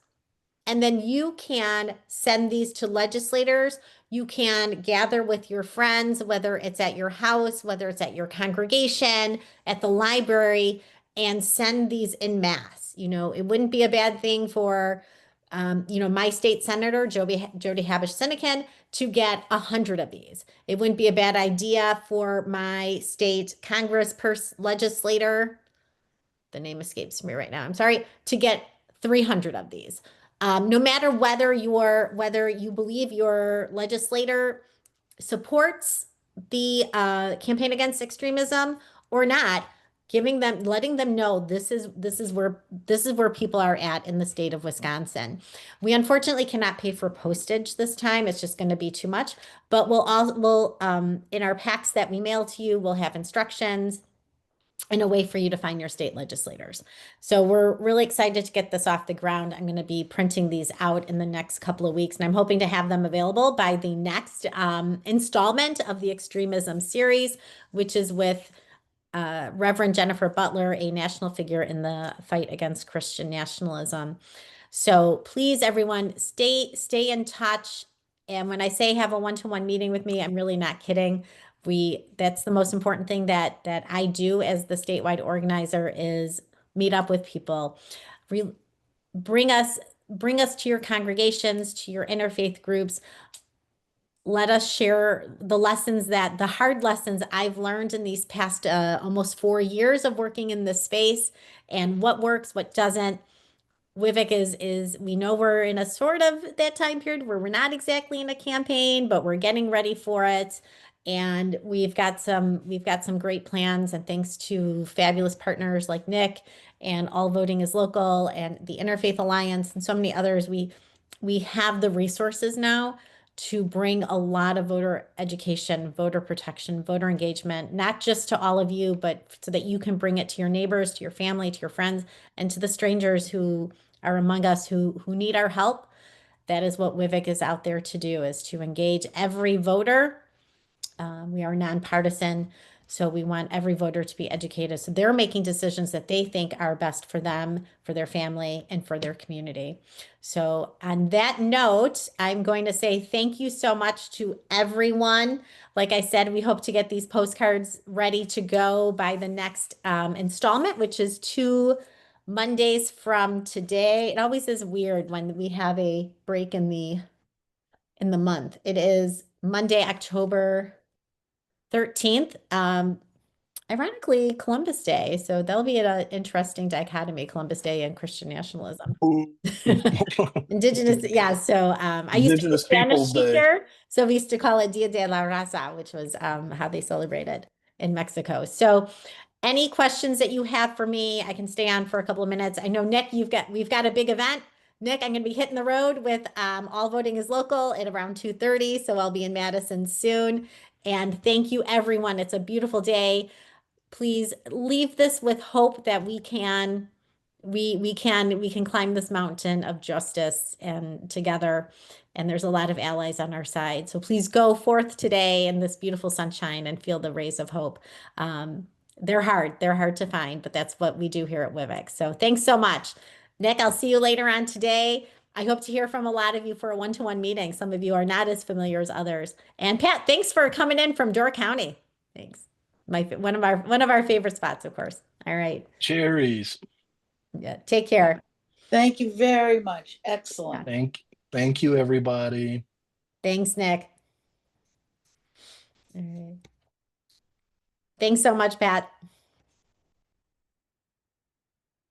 and then you can send these to legislators. You can gather with your friends, whether it's at your house, whether it's at your congregation, at the library, and send these in mass. It wouldn't be a bad thing for, my state senator, Jody Habush-Sinekin, to get 100 of these. It wouldn't be a bad idea for my state legislator, the name escapes me right now, I'm sorry, to get 300 of these. No matter whether you believe your legislator supports the campaign against extremism or not, letting them know this is where people are at in the state of Wisconsin. We unfortunately cannot pay for postage this time. It's just going to be too much. But we'll in our packs that we mail to you, we'll have instructions and a way for you to find your state legislators. So we're really excited to get this off the ground. I'm going to be printing these out in the next couple of weeks, and I'm hoping to have them available by the next installment of the Extremism series, which is with Reverend Jennifer Butler, a national figure in the fight against Christian nationalism. So please, everyone, stay in touch. And when I say have a one-to-one meeting with me, I'm really not kidding. That's the most important thing that I do as the statewide organizer is meet up with people. Bring us to your congregations, to your interfaith groups. Let us share the hard lessons I've learned in these past almost 4 years of working in this space, and what works, what doesn't. WIVEC we know we're in a sort of that time period where we're not exactly in a campaign, but we're getting ready for it. And we've got some great plans, and thanks to fabulous partners like Nick and All Voting is Local and the Interfaith Alliance and so many others, we have the resources now to bring a lot of voter education, voter protection, voter engagement, not just to all of you, but so that you can bring it to your neighbors, to your family, to your friends, and to the strangers who are among us who need our help. That is what WIVEC is out there to do, is to engage every voter. We are nonpartisan, so we want every voter to be educated, so they're making decisions that they think are best for them, for their family, and for their community. So on that note, I'm going to say thank you so much to everyone. Like I said, we hope to get these postcards ready to go by the next installment, which is 2 Mondays from today. It always is weird when we have a break in the month. It is Monday, October 13th, ironically, Columbus Day. So that'll be an interesting dichotomy, Columbus Day and Christian nationalism. Indigenous, yeah. So I used to be a Indigenous Spanish Peoples Day. speaker, so we used to call it Dia de la Raza, which was how they celebrated in Mexico. So any questions that you have for me, I can stay on for a couple of minutes. I know, Nick, we've got a big event. Nick, I'm going to be hitting the road with All Voting is Local at around 2:30, so I'll be in Madison soon. And thank you, everyone. It's a beautiful day. Please leave this with hope that we can climb this mountain of justice and together. And there's a lot of allies on our side. So please go forth today in this beautiful sunshine and feel the rays of hope. They're hard to find, but that's what we do here at WIVEC. So thanks so much. Nick, I'll see you later on today. I hope to hear from a lot of you for a one-to-one meeting. Some of you are not as familiar as others. And Pat, thanks for coming in from Door County. Thanks. One of our favorite spots, of course. All right. Cherries. Yeah. Take care. Thank you very much. Excellent. Thank you, everybody. Thanks, Nick. All right. Thanks so much, Pat.